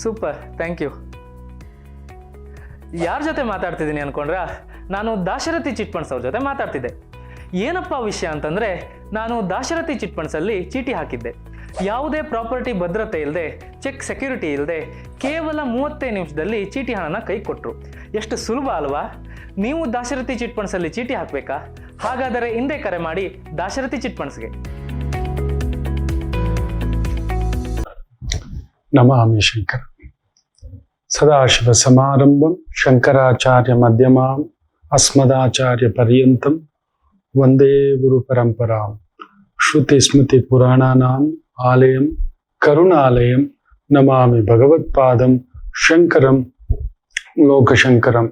Super, thank you. ಯಾರ ಜೊತೆ ಮಾತಾಡ್ತಿದ್ದೀನಿ ಅನ್ಕೊಂಡ್ರಾ? ನಾನು ದಾಶರಥಿ ಚಿಟ್ ಫಂಡ್ಸ್ ಅವ್ರ ಜೊತೆ ಮಾತಾಡ್ತಿದ್ದೆ. ಏನಪ್ಪ ವಿಷಯ ಅಂತಂದರೆ, ನಾನು ದಾಶರಥಿ ಚಿಟ್ ಫಂಡ್ಸಲ್ಲಿ ಚೀಟಿ ಹಾಕಿದ್ದೆ. ಯಾವುದೇ ಪ್ರಾಪರ್ಟಿ ಭದ್ರತೆ ಇಲ್ಲದೆ, ಚೆಕ್ ಸೆಕ್ಯೂರಿಟಿ ಇಲ್ಲದೆ, ಕೇವಲ 35 ನಿಮಿಷದಲ್ಲಿ ಚೀಟಿ ಹಣನ ಕೈ ಕೊಟ್ಟರು. ಎಷ್ಟು ಸುಲಭ ಅಲ್ವಾ? ನೀವು ದಾಶರಥಿ ಚಿಟ್ ಫಂಡ್ಸಲ್ಲಿ ಚೀಟಿ ಹಾಕಬೇಕಾ? ಹಾಗಾದರೆ ಹಿಂದೆ ಕರೆ ಮಾಡಿ ದಾಶರಥಿ ಚಿಟ್ ಫಂಡ್ಸ್ಗೆ. ನಮಾಮಿ ಶಂಕರ. ಸದಾಶಿವ ಸಮಾರಂಭಂ ಶಂಕರಾಚಾರ್ಯ ಮಧ್ಯಮಾಂ ಅಸ್ಮದಾಚಾರ್ಯ ಪರ್ಯಂತಂ ವಂದೇ ಗುರು ಪರಂಪರಾಂ. ಶ್ರುತಿ ಸ್ಮೃತಿ ಪುರಾಣಾನಾಂ ಆಲಯಂ ಕರುಣಾಲಯಂ ನಮಾಮಿ ಭಗವತ್ಪಾದಂ ಶಂಕರಂ ಲೋಕಶಂಕರಂ.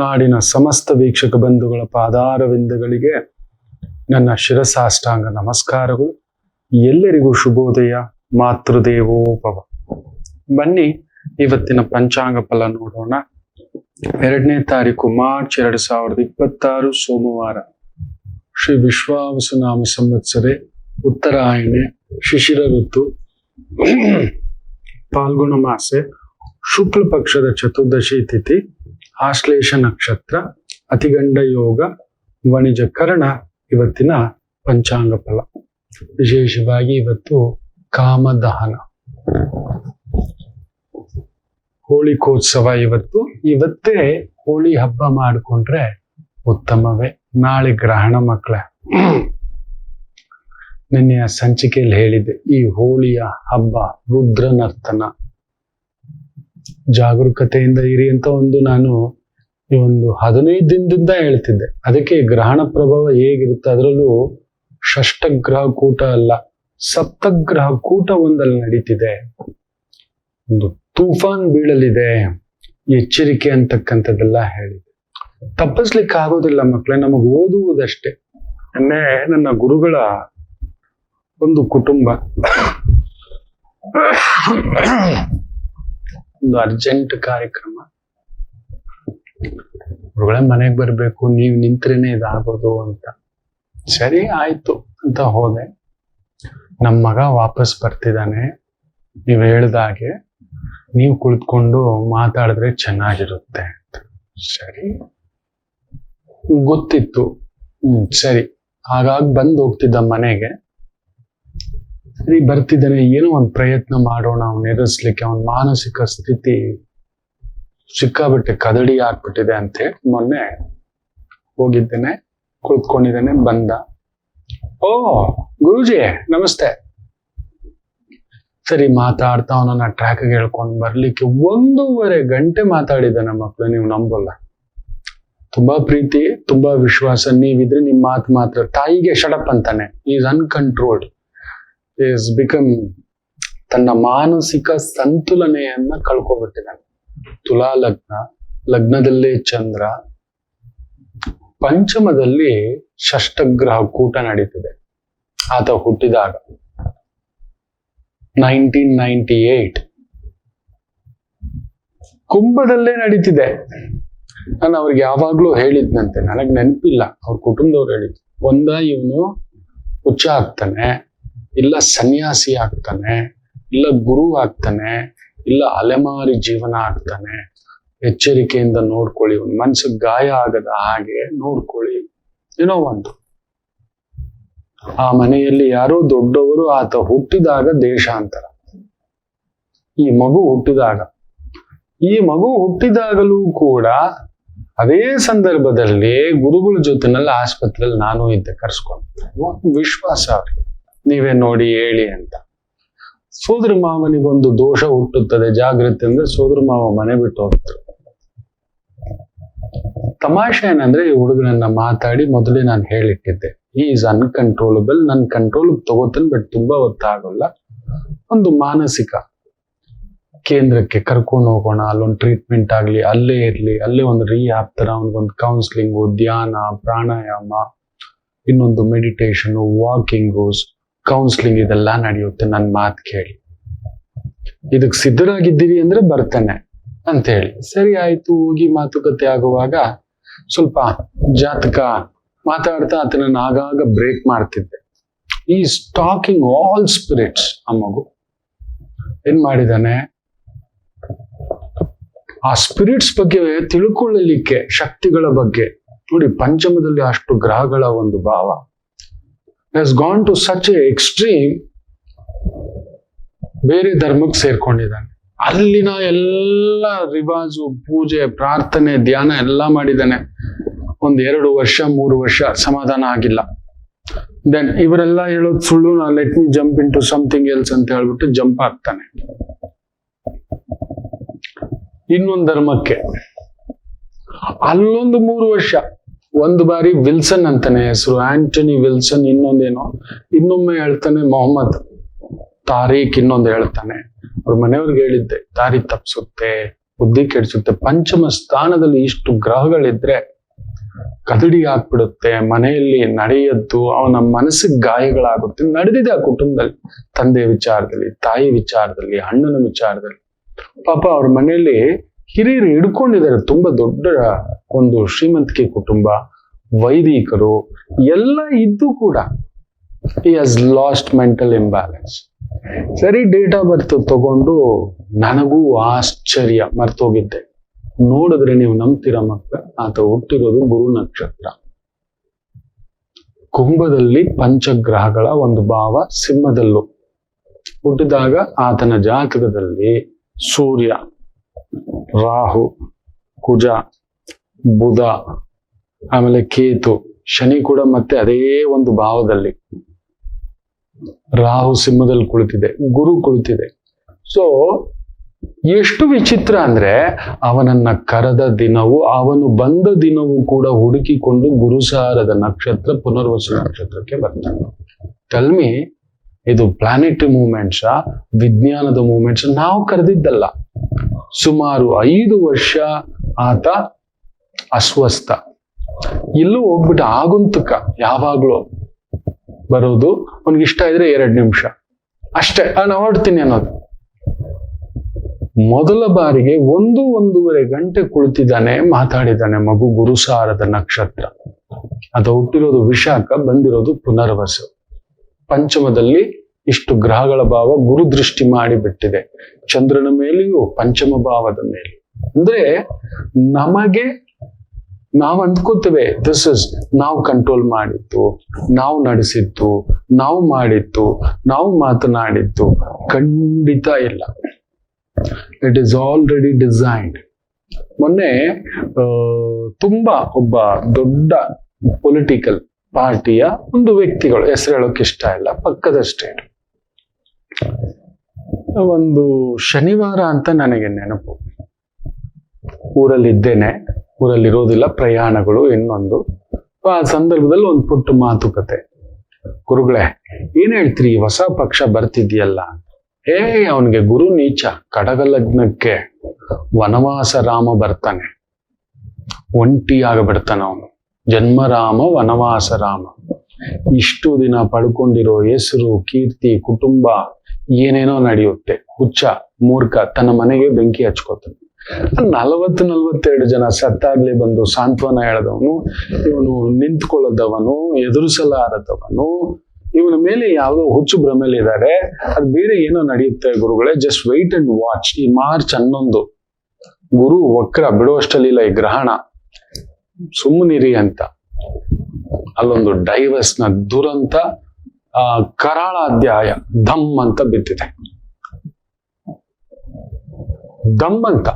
ನಾಡಿನ ಸಮಸ್ತ ವೀಕ್ಷಕ ಬಂಧುಗಳ ಪಾದಾರವಿಂದಗಳಿಗೆ ನನ್ನ ಶಿರಸಾಷ್ಟಾಂಗ ನಮಸ್ಕಾರಗಳು. ಎಲ್ಲರಿಗೂ ಶುಭೋದಯ. ಮಾತೃದೇವೋಭವ. ಬನ್ನಿ ಇವತ್ತಿನ ಪಂಚಾಂಗ ಫಲ ನೋಡೋಣ. 2ನೇ ತಾರೀಕು ಮಾರ್ಚ್ 2026 ಸೋಮವಾರ. ಶ್ರೀ ವಿಶ್ವಾವಸುನಾಮ ಸಂವತ್ಸರೆ ಉತ್ತರಾಯಣೆ ಶಿಶಿರ ಋತು ಫಾಲ್ಗುಣ ಮಾಸೆ ಶುಕ್ಲ ಪಕ್ಷದ ಚತುರ್ದಶಿ ತಿಥಿ ಆಶ್ಲೇಷ ನಕ್ಷತ್ರ ಅತಿಗಂಡ ಯೋಗ ವಣಿಜ ಕರ್ಣ. ಇವತ್ತಿನ ಪಂಚಾಂಗ ಫಲ ವಿಶೇಷವಾಗಿ ಇವತ್ತು ಕಾಮದಹನ ಹೋಳಿಕೋತ್ಸವ. ಇವತ್ತೇ ಹೋಳಿ ಹಬ್ಬ ಮಾಡಿಕೊಂಡ್ರೆ ಉತ್ತಮವೇ. ನಾಳೆ ಗ್ರಹಣ ಮಕ್ಕಳೇ. ನಿನ್ನೆಯ ಸಂಚಿಕೆಯಲ್ಲಿ ಹೇಳಿದ್ದೆ, ಈ ಹೋಳಿಯ ಹಬ್ಬ ರುದ್ರ ನರ್ತನ, ಜಾಗರೂಕತೆಯಿಂದ ಇರಿ ಅಂತ ನಾನು ಈ 15 ದಿನದಿಂದ ಹೇಳ್ತಿದ್ದೆ. ಅದಕ್ಕೆ ಗ್ರಹಣ ಪ್ರಭಾವ ಹೇಗಿರುತ್ತೆ, ಅದರಲ್ಲೂ ಷಷ್ಠಗ್ರಹ ಕೂಟ ಅಲ್ಲ, ಸಪ್ತಗ್ರಹ ಕೂಟ ಒಂದಲ್ಲಿ ನಡೀತಿದೆ. ಒಂದು ತೂಫಾನ್ ಬೀಳಲಿದೆ, ಎಚ್ಚರಿಕೆ ಅಂತಕ್ಕಂಥದ್ದೆಲ್ಲ ಹೇಳಿದೆ. ತಪ್ಪಿಸ್ಲಿಕ್ಕೆ ಆಗೋದಿಲ್ಲ ಮಕ್ಕಳೇ, ನಮಗೆ ಓದುವುದಷ್ಟೇ. ನನ್ನ ಗುರುಗಳ ಒಂದು ಕುಟುಂಬ ಒಂದು ಅರ್ಜೆಂಟ್ ಕಾರ್ಯಕ್ರಮ, ಗುರುಗಳೇ ಮನೆಗೆ ಬರ್ಬೇಕು, ನೀವು ನಿಂತ್ರೇನೆ ಇದಾಗೋದು ಅಂತ. ಸರಿ ಆಯ್ತು ಅಂತ ಹೋದೆ. ನಮ್ಮ ಮಗ ವಾಪಸ್ ಬರ್ತಿದ್ದಾನೆ, ನೀವು ಹೇಳ್ದಾಗೆ ನೀವು ಕುಳಿತುಕೊಂಡು ಮಾತಾಡಿದ್ರೆ ಚೆನ್ನಾಗಿರುತ್ತೆ ಅಂತ. ಸರಿ ಗೊತ್ತಿತ್ತು. ಸರಿ ಹಾಗಾಗಿ ಬಂದು ಹೋಗ್ತಿದ್ದ ಮನೆಗೆ. ಸರಿ ಬರ್ತಿದ್ದಾನೆ, ಏನೋ ಒಂದು ಪ್ರಯತ್ನ ಮಾಡೋಣ ಅವ್ನು ಇರಿಸ್ಲಿಕ್ಕೆ. ಅವನ ಮಾನಸಿಕ ಸ್ಥಿತಿ ಸಿಕ್ಕಾಬಿಟ್ಟೆ ಕದಡಿ ಆಗ್ಬಿಟ್ಟಿದೆ ಅಂತ ಹೇಳಿ ಮೊನ್ನೆ ಹೋಗಿದ್ದೇನೆ, ಕುಳಿತುಕೊಂಡಿದ್ದೇನೆ. ಬಂದ, ಓ ಗುರೂಜಿ ನಮಸ್ತೆ. ಸರಿ ಮಾತಾಡ್ತಾ ಅವನನ್ನ ಟ್ರ್ಯಾಕ್ಗೆ ಹೇಳ್ಕೊಂಡು ಬರ್ಲಿಕ್ಕೆ 1.5 ಗಂಟೆ ಮಾತಾಡಿದ್ದಾನೆ ಮಕ್ಕಳು. ನೀವು ನಂಬಲ್ಲ. ತುಂಬಾ ಪ್ರೀತಿ, ತುಂಬಾ ವಿಶ್ವಾಸ. ನೀವಿದ್ರೆ ನಿಮ್ ಮಾತು ಮಾತ್ರ. ತಾಯಿಗೆ ಶಡಪ್ ಅಂತಾನೆ. ಈಸ್ ಅನ್ಕಂಟ್ರೋಲ್ಡ್, ಈಸ್ ಬಿಕಮ್, ತನ್ನ ಮಾನಸಿಕ ಸಂತುಲನೆಯನ್ನ ಕಳ್ಕೊಬಿಟ್ಟಿದ್ದಾನೆ. ತುಲಾ ಲಗ್ನ, ಲಗ್ನದಲ್ಲೇ ಚಂದ್ರ, ಪಂಚಮದಲ್ಲಿ ಷಷ್ಠಗ್ರಹ ಕೂಟ ನಡೀತಿದೆ. ಆತ ಹುಟ್ಟಿದಾಗ 1998 ಕುಂಭದಲ್ಲೇ ನಡೀತಿದೆ. ನಾನು ಅವ್ರಿಗೆ ಯಾವಾಗ್ಲೂ ಹೇಳಿದ್ನಂತೆ, ನನಗ್ ನೆನಪಿಲ್ಲ, ಅವ್ರ ಕುಟುಂಬದವ್ರು ಹೇಳಿದ್ರು. ಇವನು ಹುಚ್ಚ ಆಗ್ತಾನೆ, ಇಲ್ಲ ಸನ್ಯಾಸಿ ಆಗ್ತಾನೆ, ಇಲ್ಲ ಗುರು ಆಗ್ತಾನೆ, ಇಲ್ಲ ಅಲೆಮಾರಿ ಜೀವನ ಆಗ್ತಾನೆ. ಎಚ್ಚರಿಕೆಯಿಂದ ನೋಡ್ಕೊಳ್ಳಿ, ಒಂದು ಮನ್ಸಿಗೆ ಗಾಯ ಆಗದ ಹಾಗೆ ನೋಡ್ಕೊಳ್ಳಿ. ಏನೋ ಒಂದು ಆ ಮನೆಯಲ್ಲಿ ಯಾರೋ ದೊಡ್ಡವರು, ಆತ ಹುಟ್ಟಿದಾಗ ದೇಶಾಂತರ. ಈ ಮಗು ಹುಟ್ಟಿದಾಗಲೂ ಕೂಡ ಅದೇ ಸಂದರ್ಭದಲ್ಲಿ ಗುರುಗಳ ಜೊತೆನಲ್ಲಿ ಆಸ್ಪತ್ರೆಯಲ್ಲಿ ನಾನು ಇದ್ದೆ, ಕರ್ಸ್ಕೊಂಡು. ವಿಶ್ವಾಸ ಅವ್ರಿಗೆ, ನೀವೇ ನೋಡಿ ಹೇಳಿ ಅಂತ. ಸೋದರ ಮಾವನಿಗೊಂದು ದೋಷ ಹುಟ್ಟುತ್ತದೆ, ಜಾಗ್ರತೆ ಅಂದ್ರೆ ಸೋದರ ಮಾವ ಮನೆ ಬಿಟ್ಟು ಹೋಗ್ತಾರೆ. ತಮಾಷೆ ಏನಂದ್ರೆ, ಈ ಹುಡುಗನನ್ನ ಮಾತಾಡಿ ಮೊದಲೇ ನಾನು ಹೇಳಿಟ್ಟಿದ್ದೆ, ಈ ಈಸ್ ಅನ್ಕಂಟ್ರೋಲಬಲ್, ನನ್ನ ಕಂಟ್ರೋಲ್ ತಗೋತಾನೆ, ಬಟ್ ತುಂಬಾ ಹೊತ್ತಾಗಲ್ಲ. ಒಂದು ಮಾನಸಿಕ ಕೇಂದ್ರಕ್ಕೆ ಕರ್ಕೊಂಡು ಹೋಗೋಣ, ಅಲ್ಲೊಂದು ಟ್ರೀಟ್ಮೆಂಟ್ ಆಗ್ಲಿ, ಅಲ್ಲೇ ಇರ್ಲಿ, ಅಲ್ಲೇ ಒಂದು ರೀಹ್ಯಾಬ್ ತರ, ಅವನಿಗೊಂದು ಕೌನ್ಸಿಲಿಂಗು, ಧ್ಯಾನ, ಪ್ರಾಣಾಯಾಮ, ಇನ್ನೊಂದು ಮೆಡಿಟೇಷನ್, ವಾಕಿಂಗು, ಕೌನ್ಸಿಲಿಂಗ್, ಇದೆಲ್ಲ ನಡೆಯುತ್ತೆ. ನನ್ನ ಮಾತು ಕೇಳಿ, ಇದಕ್ಕೆ ಸಿದ್ಧರಾಗಿದ್ದೀರಿ ಅಂದ್ರೆ ಬರ್ತಾನೆ ಅಂತ ಹೇಳಿ. ಸರಿ ಆಯ್ತು. ಹೋಗಿ ಮಾತುಕತೆ ಆಗುವಾಗ ಸ್ವಲ್ಪ ಜಾತಕ ಮಾತಾಡ್ತಾ ಆತನನ್ನ ಆಗಾಗ ಬ್ರೇಕ್ ಮಾಡ್ತಿದ್ದೆ. Is talking all spirits. ಆ ಮಗು ಏನ್ ಮಾಡಿದಾನೆ, ಆ ಸ್ಪಿರಿಟ್ಸ್ ಬಗ್ಗೆ ತಿಳ್ಕೊಳ್ಳಲಿಕ್ಕೆ, ಶಕ್ತಿಗಳ ಬಗ್ಗೆ. ನೋಡಿ, ಪಂಚಮದಲ್ಲಿ ಅಷ್ಟು ಗ್ರಹಗಳ ಒಂದು ಭಾವ has gone to such a extreme. ಬೇರೆ ಧರ್ಮಕ್ಕೆ ಸೇರ್ಕೊಂಡಿದ್ದಾನೆ. ಅಲ್ಲಿನ ಎಲ್ಲ ರಿವಾಜು, ಪೂಜೆ, ಪ್ರಾರ್ಥನೆ, ಧ್ಯಾನ ಎಲ್ಲ ಮಾಡಿದ್ದಾನೆ. 1-2 ವರ್ಷ 3 ವರ್ಷ ಸಮಾಧಾನ ಆಗಿಲ್ಲ. ದೆನ್ ಇವರೆಲ್ಲ ಹೇಳೋದು ಸುಳ್ಳು, ನಾ let me jump into something else ಅಂತ ಹೇಳ್ಬಿಟ್ಟು ಜಂಪ್ ಆಗ್ತಾನೆ ಇನ್ನೊಂದು ಧರ್ಮಕ್ಕೆ. ಅಲ್ಲೊಂದು 3 ವರ್ಷ. ಒಂದು ಬಾರಿ ವಿಲ್ಸನ್ ಅಂತಾನೆ ಹೆಸರು, ಆಂಟನಿ ವಿಲ್ಸನ್. ಇನ್ನೊಂದೇನೋ, ಇನ್ನೊಮ್ಮೆ ಹೇಳ್ತಾನೆ ಮೊಹಮ್ಮದ್ ತಾರೀಖ್, ಇನ್ನೊಂದು ಹೇಳ್ತಾನೆ. ಅವ್ರ ಮನೆಯವ್ರಿಗೆ ಹೇಳಿದ್ದೆ, ದಾರಿ ತಪ್ಪಿಸುತ್ತೆ, ಬುದ್ಧಿ ಕೆಡಿಸುತ್ತೆ. ಪಂಚಮ ಸ್ಥಾನದಲ್ಲಿ ಇಷ್ಟು ಗ್ರಹಗಳಿದ್ರೆ ಕದಡಿ ಹಾಕ್ಬಿಡುತ್ತೆ, ಮನೆಯಲ್ಲಿ ನಡೆಯದ್ದು, ಅವನ ಮನಸ್ಸಿಗೆ ಗಾಯಗಳಾಗುತ್ತೆ. ನಡೆದಿದೆ ಆ ಕುಟುಂಬದಲ್ಲಿ, ತಂದೆ ವಿಚಾರದಲ್ಲಿ, ತಾಯಿ ವಿಚಾರದಲ್ಲಿ, ಅಣ್ಣನ ವಿಚಾರದಲ್ಲಿ. ಪಾಪ ಅವ್ರ ಮನೆಯಲ್ಲಿ ಹಿರಿಯರು ಹಿಡ್ಕೊಂಡಿದ್ದಾರೆ. ತುಂಬಾ ದೊಡ್ಡ ಒಂದು ಶ್ರೀಮಂತಿಕೆ ಕುಟುಂಬ, ವೈದಿಕರು ಎಲ್ಲ ಇದ್ದು ಕೂಡ he has lost mental imbalance. ಸರಿ, ಡೇಟ್ ಆಫ್ ಬರ್ತ್ ತಗೊಂಡು ನನಗೂ ಆಶ್ಚರ್ಯ, ಮರ್ತೋಗಿದ್ದೆ. ನೋಡಿದ್ರೆ ನೀವು ನಂಬ್ತೀರ ಮಕ್ಕಳ, ಆತ ಹುಟ್ಟಿರೋದು ಗುರು ನಕ್ಷತ್ರ, ಕುಂಭದಲ್ಲಿ ಪಂಚಗ್ರಹಗಳ ಒಂದು ಭಾವ, ಸಿಂಹದಲ್ಲೂ ಹುಟ್ಟಿದಾಗ ಆತನ ಜಾತಕದಲ್ಲಿ ಸೂರ್ಯ, ರಾಹು, ಕುಜ, ಬುಧ, ಆಮೇಲೆ ಕೇತು, ಶನಿ ಕೂಡ ಮತ್ತೆ ಅದೇ ಒಂದು ಭಾವದಲ್ಲಿ. ರಾಹು ಸಿಂಹದಲ್ಲಿ ಕುಳಿತಿದೆ, ಗುರು ಕುಳಿತಿದೆ. ಸೊ ಎಷ್ಟು ವಿಚಿತ್ರ ಅಂದ್ರೆ, ಅವನನ್ನ ಕರೆದ ದಿನವೂ ಅವನು ಬಂದ ದಿನವೂ ಕೂಡ ಹುಡುಕಿಕೊಂಡು ಗುರುಸಾರದ ನಕ್ಷತ್ರ ಪುನರ್ವಸು ನಕ್ಷತ್ರಕ್ಕೆ ಬರ್ತಾನೆ. ತಲ್ಮಿ, ಇದು ಪ್ಲಾನೆಟರಿ ಮೂವ್ಮೆಂಟ್ಸ್, ವಿಜ್ಞಾನದ ಮೂವ್ಮೆಂಟ್ಸ್ ನಾವು ಕರೆದಿದ್ದಲ್ಲ. ಸುಮಾರು 5 ವರ್ಷ ಆತ ಅಸ್ವಸ್ಥ, ಇಲ್ಲೂ ಹೋಗ್ಬಿಟ್ಟು ಆಗುಂತಕ ಯಾವಾಗ್ಲೂ ಬರೋದು. ಅವನಿಗೆ ಇಷ್ಟ ಇದ್ರೆ 2 ನಿಮಿಷ ಅಷ್ಟೇ, ನಾನು ಹೊರಡ್ತೀನಿ ಅನ್ನೋದು. ಮೊದಲ ಬಾರಿಗೆ 1-1.5 ಗಂಟೆ ಕುಳಿತಿದ್ದಾನೆ, ಮಾತಾಡಿದ್ದಾನೆ. ಮಗು ಗುರುಸಾರದ ನಕ್ಷತ್ರ, ಅದು ಹುಟ್ಟಿರೋದು ವಿಶಾಖ, ಬಂದಿರೋದು ಪುನರ್ವಸು. ಪಂಚಮದಲ್ಲಿ ಇಷ್ಟು ಗ್ರಹಗಳ ಭಾವ ಗುರು ದೃಷ್ಟಿ ಮಾಡಿ ಬಿಟ್ಟಿದೆ, ಚಂದ್ರನ ಮೇಲೆಯೂ ಪಂಚಮ ಭಾವದ ಮೇಲೆ. ಅಂದ್ರೆ ನಮಗೆ ನಾವು ಅಂದ್ಕೋತೇವೆ ದಿಸ್ ಇಸ್ ನಾವು ಕಂಟ್ರೋಲ್ ಮಾಡಿದ್ದು, ನಾವು ನಡೆಸಿದ್ದು, ನಾವು ಮಾಡಿದ್ದು, ನಾವು ಮಾತನಾಡಿದ್ದು. ಖಂಡಿತ ಇಲ್ಲ. It is already designed. ಮೊನ್ನೆ ತುಂಬಾ ಒಬ್ಬ ದೊಡ್ಡ ಪೊಲಿಟಿಕಲ್ ಪಾರ್ಟಿಯ ಒಂದು ವ್ಯಕ್ತಿಗಳು, ಹೆಸರು ಹೇಳೋಕೆ ಇಷ್ಟ ಇಲ್ಲ, ಪಕ್ಕದ ಸ್ಟೇಟ್, ಒಂದು ಶನಿವಾರ ಅಂತ ನನಗೆ ನೆನಪು, ಊರಲ್ಲಿದ್ದೇನೆ, ಊರಲ್ಲಿರೋದಿಲ್ಲ, ಪ್ರಯಾಣಗಳು ಇನ್ನೊಂದು. ಆ ಸಂದರ್ಭದಲ್ಲಿ ಒಂದು ಪುಟ್ಟ ಮಾತುಕತೆ. ಗುರುಗಳೇ, ಏನ್ ಹೇಳ್ತೀರಿ, ಹೊಸ ಪಕ್ಷ ಬರ್ತಿದ್ಯಲ್ಲ? ಅವನಿಗೆ ಗುರು ನೀಚ, ಕಡಗ ಲಗ್ನಕ್ಕೆ ವನವಾಸ ರಾಮ ಬರ್ತಾನೆ, ಒಂಟಿಯಾಗ ಬಿಡ್ತಾನೆ ಅವನು. ಜನ್ಮರಾಮ ವನವಾಸ ರಾಮ. ಇಷ್ಟು ದಿನ ಪಡ್ಕೊಂಡಿರೋ ಹೆಸರು, ಕೀರ್ತಿ, ಕುಟುಂಬ ಏನೇನೋ ನಡೆಯುತ್ತೆ. ಹುಚ್ಚ, ಮೂರ್ಖ, ತನ್ನ ಮನೆಗೆ ಬೆಂಕಿ ಹಚ್ಕೋತಾನೆ. 40-42 ಜನ ಸತ್ತಾಗ್ಲೇ ಬಂದು ಸಾಂತ್ವನ ಹೇಳದವನು, ಇವನು ನಿಂತ್ಕೊಳ್ಳದವನು, ಎದುರಿಸಲಾರದವನು, ಇವನ ಮೇಲೆ ಯಾವುದೋ ಹುಚ್ಚು ಭ್ರಮೆಲಿದ್ದಾರೆ. ಅದು ಬೇರೆ ಏನೋ ನಡೆಯುತ್ತೆ ಗುರುಗಳೇ, ಜಸ್ಟ್ ವೈಟ್ ಅಂಡ್ ವಾಚ್. ಈ ಮಾರ್ಚ್ 11 ಗುರು ವಕ್ರ ಬಿಡುವಷ್ಟಲ್ಲಿಲ್ಲ, ಈ ಗ್ರಹಣ, ಸುಮ್ಮನಿರಿ ಅಂತ. ಅಲ್ಲೊಂದು ಡೈವರ್ಸ್ ನ ದುರಂತ ಕರಾಳ ಅಧ್ಯಾಯ ಧಮ್ ಅಂತ ಬಿದ್ದಿದೆ. ದಮ್ ಅಂತ.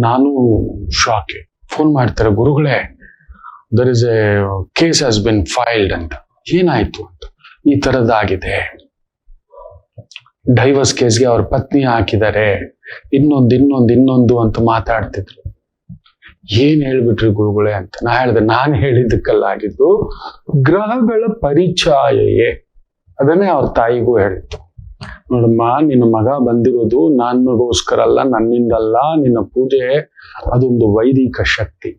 ನಾನು ಶಾಕ್. ಫೋನ್ ಮಾಡ್ತಾರೆ, ಗುರುಗಳೇ there is a case has been filed ಅಂತ. ಏನಾಯ್ತು ಅಂತ. ಈ ತರದಾಗಿದೆ, ಡೈವರ್ಸ್ ಕೇಸ್ಗೆ ಅವ್ರ ಪತ್ನಿ ಹಾಕಿದ್ದಾರೆ, ಇನ್ನೊಂದು ಅಂತ ಮಾತಾಡ್ತಿದ್ರು. ಏನ್ ಹೇಳ್ಬಿಟ್ರಿ ಗುರುಗಳೇ ಅಂತ ನಾ ಹೇಳಿದೆ. ನಾನು ಹೇಳಿದ್ದಕ್ಕಲ್ಲ ಆಗಿದ್ದು, ಗ್ರಹಗಳ ಪರಿಚಯಯೇ. ಅದನ್ನೇ ಅವ್ರ ತಾಯಿಗೂ ಹೇಳಿತ್ತು. ನೋಡಮ್ಮ, ನಿನ್ನ ಮಗ ಬಂದಿರೋದು ನನ್ನಗೋಸ್ಕರ ಅಲ್ಲ, ನನ್ನಿಂದಲ್ಲ. ನಿನ್ನ ಪೂಜೆ ಅದೊಂದು ವೈದಿಕ ಶಕ್ತಿ,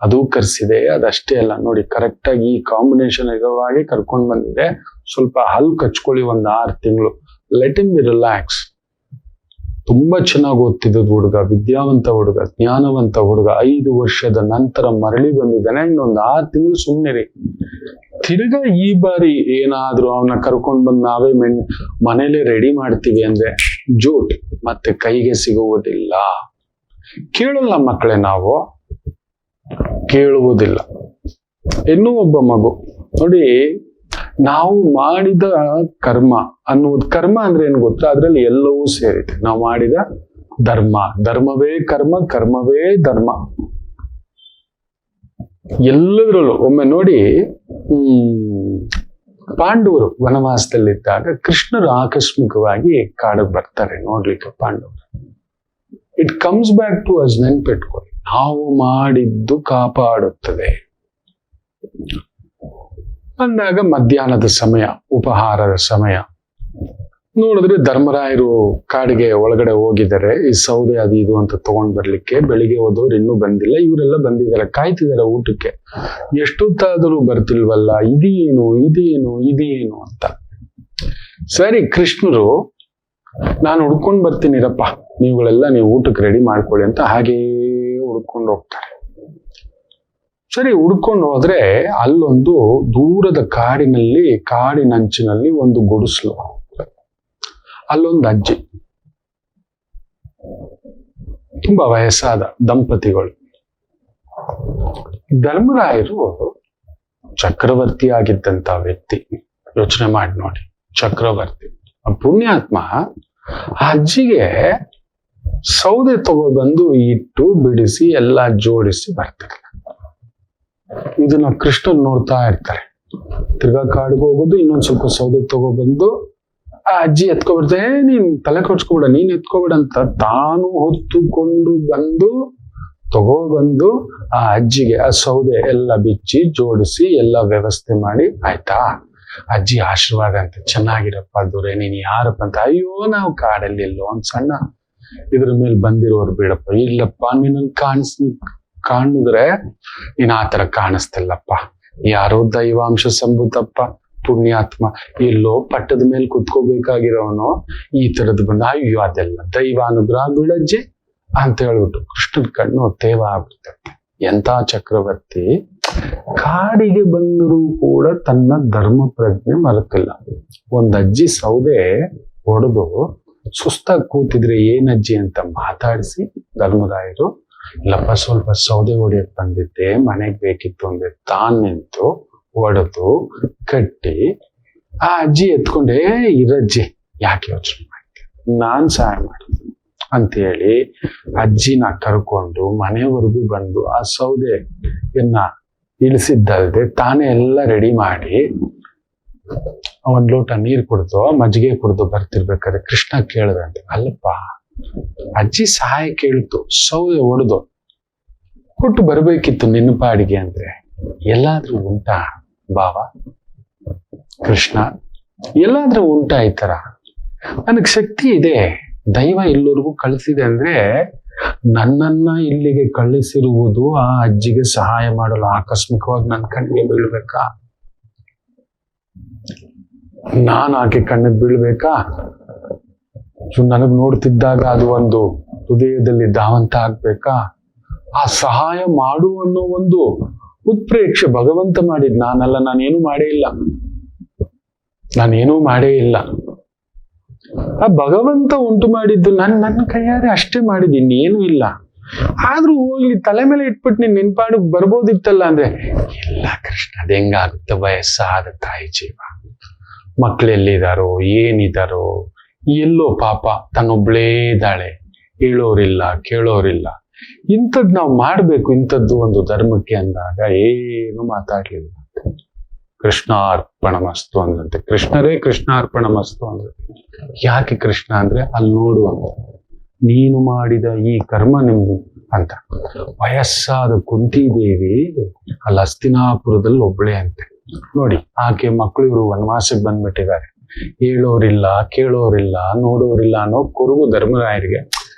ಅದು ಕರ್ಸಿದೆ. ಅದಷ್ಟೇ ಅಲ್ಲ, ನೋಡಿ ಕರೆಕ್ಟ್ ಆಗಿ ಈ ಕಾಂಬಿನೇಷನ್ ಇರೋವಾಗೆ ಕರ್ಕೊಂಡ್ ಬಂದಿದೆ. ಸ್ವಲ್ಪ ಹಲ್ ಕಚ್ಕೊಳ್ಳಿ 6 ತಿಂಗಳು, ಲೆಟ್ ಹಿಮ್ ಬಿ ರಿಲ್ಯಾಕ್ಸ್. ತುಂಬಾ ಚೆನ್ನಾಗಿ ಓದ್ತಿದ್ದದ್ದು ಹುಡುಗ, ವಿದ್ಯಾವಂತ ಹುಡುಗ, ಜ್ಞಾನವಂತ ಹುಡುಗ. 5 ವರ್ಷದ ನಂತರ ಮರಳಿ ಬಂದಿದ್ದಾನೆ. ಇನ್ನೊಂದು 6 ತಿಂಗಳು ಸುಮ್ಮನಿರಿ. ತಿರ್ಗಾ ಈ ಬಾರಿ ಏನಾದ್ರೂ ಅವನ್ನ ಕರ್ಕೊಂಡ್ ಬಂದು ನಾವೇ ಮನೇಲೆ ರೆಡಿ ಮಾಡ್ತೀವಿ ಅಂದ್ರೆ ಜೋಟ್ ಮತ್ತೆ ಕೈಗೆ ಸಿಗುವುದಿಲ್ಲ. ಕೇಳಲ್ಲ ಮಕ್ಕಳೇ, ನಾವು ಕೇಳುವುದಿಲ್ಲ. ಇನ್ನೂ ಒಬ್ಬ ಮಗು ನೋಡಿ, ನಾವು ಮಾಡಿದ ಕರ್ಮ ಅನ್ನುವುದು, ಕರ್ಮ ಅಂದ್ರೆ ಏನು ಗೊತ್ತಾ, ಅದ್ರಲ್ಲಿ ಎಲ್ಲವೂ ಸೇರಿದೆ. ನಾವು ಮಾಡಿದ ಧರ್ಮ, ಧರ್ಮವೇ ಕರ್ಮ, ಕರ್ಮವೇ ಧರ್ಮ, ಎಲ್ಲದರಲ್ಲೂ. ಒಮ್ಮೆ ನೋಡಿ, ಪಾಂಡವರು ವನವಾಸದಲ್ಲಿದ್ದಾಗ ಕೃಷ್ಣರು ಆಕಸ್ಮಿಕವಾಗಿ ಕಾಡಿಗೆ ಬರ್ತಾರೆ ನೋಡ್ಲಿಕ್ಕೆ ಪಾಂಡವರು. It comes back to us, ನೆನ್ಪಿಟ್ಕೊಳ್ಳಿ, ನಾವು ಮಾಡಿದ್ದು ಕಾಪಾಡುತ್ತದೆ. ಅಂದಾಗ ಮಧ್ಯಾಹ್ನದ ಸಮಯ, ಉಪಹಾರದ ಸಮಯ, ನೋಡಿದ್ರೆ ಧರ್ಮರಾಯರು ಕಾಡಿಗೆ ಒಳಗಡೆ ಹೋಗಿದ್ದಾರೆ ಈ ಸೌದೆ ಅದು ಇದು ಅಂತ ತಗೊಂಡ್ ಬರ್ಲಿಕ್ಕೆ. ಬೆಳಿಗ್ಗೆ ಹೋದವ್ರು ಇನ್ನೂ ಬಂದಿಲ್ಲ, ಇವರೆಲ್ಲ ಬಂದಿದ್ದಾರೆ, ಕಾಯ್ತಿದ್ದಾರೆ ಊಟಕ್ಕೆ. ಎಷ್ಟೊತ್ತಾದರೂ ಬರ್ತಿಲ್ವಲ್ಲ, ಇದೇನು ಇದೇನು ಇದೇನು ಅಂತ. ಸರಿ, ಕೃಷ್ಣರು ನಾನು ಹುಡ್ಕೊಂಡ್ ಬರ್ತೀನಿರಪ್ಪ, ನೀವು ಊಟಕ್ಕೆ ರೆಡಿ ಮಾಡ್ಕೊಳ್ಳಿ ಅಂತ ಹಾಗೇ ಹುಡ್ಕೊಂಡು ಹೋಗ್ತಾರೆ. ಸರಿ, ಹುಡ್ಕೊಂಡು ಹೋದ್ರೆ ಅಲ್ಲೊಂದು ದೂರದ ಕಾಡಿನಂಚಿನಲ್ಲಿ ಒಂದು ಗುಡಿಸಲು, ಅಲ್ಲೊಂದು ಅಜ್ಜಿ, ತುಂಬಾ ವಯಸ್ಸಾದ ದಂಪತಿಗಳು. ಧರ್ಮರಾಯರು ಚಕ್ರವರ್ತಿ ಆಗಿದ್ದಂತ ವ್ಯಕ್ತಿ, ಯೋಚನೆ ಮಾಡಿ ನೋಡಿ, ಚಕ್ರವರ್ತಿ. ಪುಣ್ಯಾತ್ಮ ಆ ಅಜ್ಜಿಗೆ ಸೌದೆ ತಗೊಬಂದು ಇಟ್ಟು ಬಿಡಿಸಿ ಎಲ್ಲ ಜೋಡಿಸಿ ಬರ್ತಾರೆ. ಇದನ್ನ ಕೃಷ್ಣನ್ ನೋಡ್ತಾ ಇರ್ತಾರೆ. ತಿರ್ಗಾ ಕಾಡಿಗೆ ಹೋಗೋದು, ಇನ್ನೊಂದ್ ಸ್ವಲ್ಪ ಸೌದೆ ತಗೊಬಂದು ಆ ಅಜ್ಜಿ ಎತ್ಕೊಬಿಡ್ತೆ, ನೀನ್ ತಲೆ ಕೊಡ್ಸ್ಕೊಬಿಡ, ನೀನ್ ಎತ್ಕೊಬಿಡ ಅಂತ ತಾನು ಹೊತ್ತುಕೊಂಡು ತಗೊಬಂದು ಆ ಅಜ್ಜಿಗೆ ಆ ಸೌದೆ ಎಲ್ಲ ಬಿಚ್ಚಿ ಜೋಡಿಸಿ ಎಲ್ಲ ವ್ಯವಸ್ಥೆ ಮಾಡಿ, ಆಯ್ತಾ ಅಜ್ಜಿ ಆಶೀರ್ವಾದ ಅಂತ, ಚೆನ್ನಾಗಿರಪ್ಪ ದೊರೆ, ನೀನ್ ಯಾರಪ್ಪ ಅಂತ. ಅಯ್ಯೋ, ನಾವು ಕಾಡಲ್ಲಿ ಎಲ್ಲೋ ಒಂದ್ ಸಣ್ಣ ಇದ್ರ ಮೇಲೆ ಬಂದಿರೋರು ಬಿಡಪ್ಪ. ಇಲ್ಲಪ್ಪ, ನಿನ್ನ ಕಾಣಿದ್ರೆ ನೀನ್ ಆತರ ಕಾಣಿಸ್ತಿಲ್ಲಪ್ಪ, ಯಾರೋ ದೈವಾಂಶ ಸಂಭೂತಪ್ಪ, ಪುಣ್ಯಾತ್ಮ, ಎಲ್ಲೋ ಪಟ್ಟದ ಮೇಲೆ ಕುತ್ಕೋಬೇಕಾಗಿರೋನು ಈ ತರದ್ ಬಂದ. ಅಯ್ಯೋ, ಅದೆಲ್ಲ ದೈವಾನುಗ್ರಹ ಬಿಡಜ್ಜೆ ಅಂತ ಹೇಳ್ಬಿಟ್ಟು ಕೃಷ್ಣನ ಕಣ್ಣು ತೇವ ಆಗ್ಬಿಡ್ತಂತೆ. ಎಂತ ಚಕ್ರವರ್ತಿ, ಕಾಡಿಗೆ ಬಂದರೂ ಕೂಡ ತನ್ನ ಧರ್ಮ ಪ್ರಜ್ಞೆ ಮರೆತಿಲ್ಲ. ಒಂದ್ ಅಜ್ಜಿ ಸೌದೆ ಹೊಡೆದು ಸುಸ್ತಾಗಿ ಕೂತಿದ್ರೆ ಏನಜ್ಜಿ ಅಂತ ಮಾತಾಡಿಸಿ ಧರ್ಮರಾಯರು, ಇಲ್ಲಪ್ಪ ಸ್ವಲ್ಪ ಸೌದೆ ಹೊಡೆಯಕ್ ಬಂದಿದ್ದೆ, ಮನೆಗ್ ಬೇಕಿತ್ತು ಅಂದ್ರೆ ತಾನ್ ನಿಂತು ಹೊಡೆದು ಕಟ್ಟಿ ಆ ಅಜ್ಜಿ ಎತ್ಕೊಂಡೇ, ಇರಜ್ಜಿ ಯಾಕೆ ಯೋಚನೆ ಮಾಡ್ತೀನಿ, ನಾನ್ ಸಹಾಯ ಮಾಡ್ತೀನಿ ಅಂತ ಹೇಳಿ ಅಜ್ಜಿನ ಕರ್ಕೊಂಡು ಮನೆಯವರೆಗೂ ಬಂದು ಆ ಸೌದೆಯನ್ನ ಇಳಿಸಿದ್ದಲ್ದೆ ತಾನೇ ಎಲ್ಲ ರೆಡಿ ಮಾಡಿ ಒಂದ್ ಲೋಟ ನೀರ್ ಕುಡ್ದು ಮಜ್ಜಿಗೆ ಕುಡ್ದು ಬರ್ತಿರ್ಬೇಕಾದ್ರೆ ಕೃಷ್ಣ ಕೇಳಿದಂತೆ, ಅಲ್ಲಪ್ಪ ಅಜ್ಜಿ ಸಹಾಯ ಕೇಳಿತು, ಸೌದೆ ಹೊಡೆದು ಕೊಟ್ಟು ಬರ್ಬೇಕಿತ್ತು ನಿನ್ನ ಪಾಡಿಗೆ ಅಂದ್ರೆ, ಎಲ್ಲಾದ್ರೂ ಉಂಟಾ ಭಾವ ಕೃಷ್ಣ, ಎಲ್ಲಾದ್ರೂ ಉಂಟಾ ಈ ತರ? ನನಗ್ ಶಕ್ತಿ ಇದೆ, ದೈವ ಇಲ್ಲಿವರೆಗೂ ಕಳಿಸಿದೆ ಅಂದ್ರೆ ನನ್ನನ್ನ ಇಲ್ಲಿಗೆ ಕಳಿಸಿರುವುದು ಆ ಅಜ್ಜಿಗೆ ಸಹಾಯ ಮಾಡಲು. ಆಕಸ್ಮಿಕವಾಗಿ ನನ್ನ ಕಣ್ಣಿಗೆ ಬೀಳ್ಬೇಕಾ, ನಾನು ಆಕೆ ಕಣ್ಣಿಗೆ ಬೀಳ್ಬೇಕಾ? ನನಗ್ ನೋಡ್ತಿದ್ದಾಗ ಅದು ಒಂದು ಹೃದಯದಲ್ಲಿ ಧಾವಂತ ಆಗ್ಬೇಕಾ? ಆ ಸಹಾಯ ಮಾಡು ಅನ್ನೋ ಒಂದು ಉತ್ಪ್ರೇಕ್ಷೆ ಭಗವಂತ ಮಾಡಿದ್, ನಾನಲ್ಲ, ನಾನೇನು ಮಾಡೇ ಇಲ್ಲ. ಆ ಭಗವಂತ ಉಂಟು ಮಾಡಿದ್ದು ನನ್ನ ಕೈಯಾರೆ ಅಷ್ಟೇ ಮಾಡಿದ್, ಇನ್ನೇನು ಇಲ್ಲ. ಆದ್ರೂ ಹೋಗ್ಲಿ, ತಲೆ ಮೇಲೆ ಇಟ್ಬಿಟ್ಟು ನೀನ್ ನೆನ್ಪಾಡಕ್ ಬರ್ಬೋದಿತ್ತಲ್ಲ ಅಂದ್ರೆ, ಇಲ್ಲ ಕೃಷ್ಣ, ಅದ್ ಹೆಂಗಾಗುತ್ತೆ, ವಯಸ್ಸಾದ ತಾಯಿ ಜೀವ, ಮಕ್ಳೆಲ್ಲಿದಾರೋ ಏನಿದಾರೋ, ಎಲ್ಲೋ ಪಾಪ ತನ್ನೊಬ್ಳೇ ಇದ್ದಾಳೆ, ಹೇಳೋರಿಲ್ಲ ಕೇಳೋರಿಲ್ಲ. ಇಂಥದ್ ನಾವು ಮಾಡ್ಬೇಕು, ಇಂಥದ್ದು ಒಂದು ಧರ್ಮಕ್ಕೆ ಅಂದಾಗ ಏನು ಮಾತಾಡ್ಲಿಲ್ಲ. ಕೃಷ್ಣಾರ್ಪಣಮಸ್ತು ಅಂದ್ರಂತೆ, ಕೃಷ್ಣರೇ ಕೃಷ್ಣಾರ್ಪಣಮಸ್ತು ಅಂದ್ರೆ. ಯಾಕೆ ಕೃಷ್ಣ ಅಂದ್ರೆ, ಅಲ್ಲಿ ನೋಡು ಅಂತ, ನೀನು ಮಾಡಿದ ಈ ಕರ್ಮ ನಿಮ್ಗೆ ಅಂತ. ವಯಸ್ಸಾದ ಕುಂತಿದೇವಿ ಅಲ್ಲಿ ಹಸ್ತಿನಾಪುರದಲ್ಲಿ ಒಬ್ಳೆ ಅಂತೆ. ನೋಡಿ, ಆಕೆ ಮಕ್ಕಳು ಇವರು ವನವಾಸಕ್ಕೆ ಬಂದ್ಬಿಟ್ಟಿದ್ದಾರೆ, ಹೇಳೋರಿಲ್ಲ ಕೇಳೋರಿಲ್ಲ ನೋಡೋರಿಲ್ಲ ಅನ್ನೋ ಕೊರಗು ಧರ್ಮರಾಯರಿಗೆ.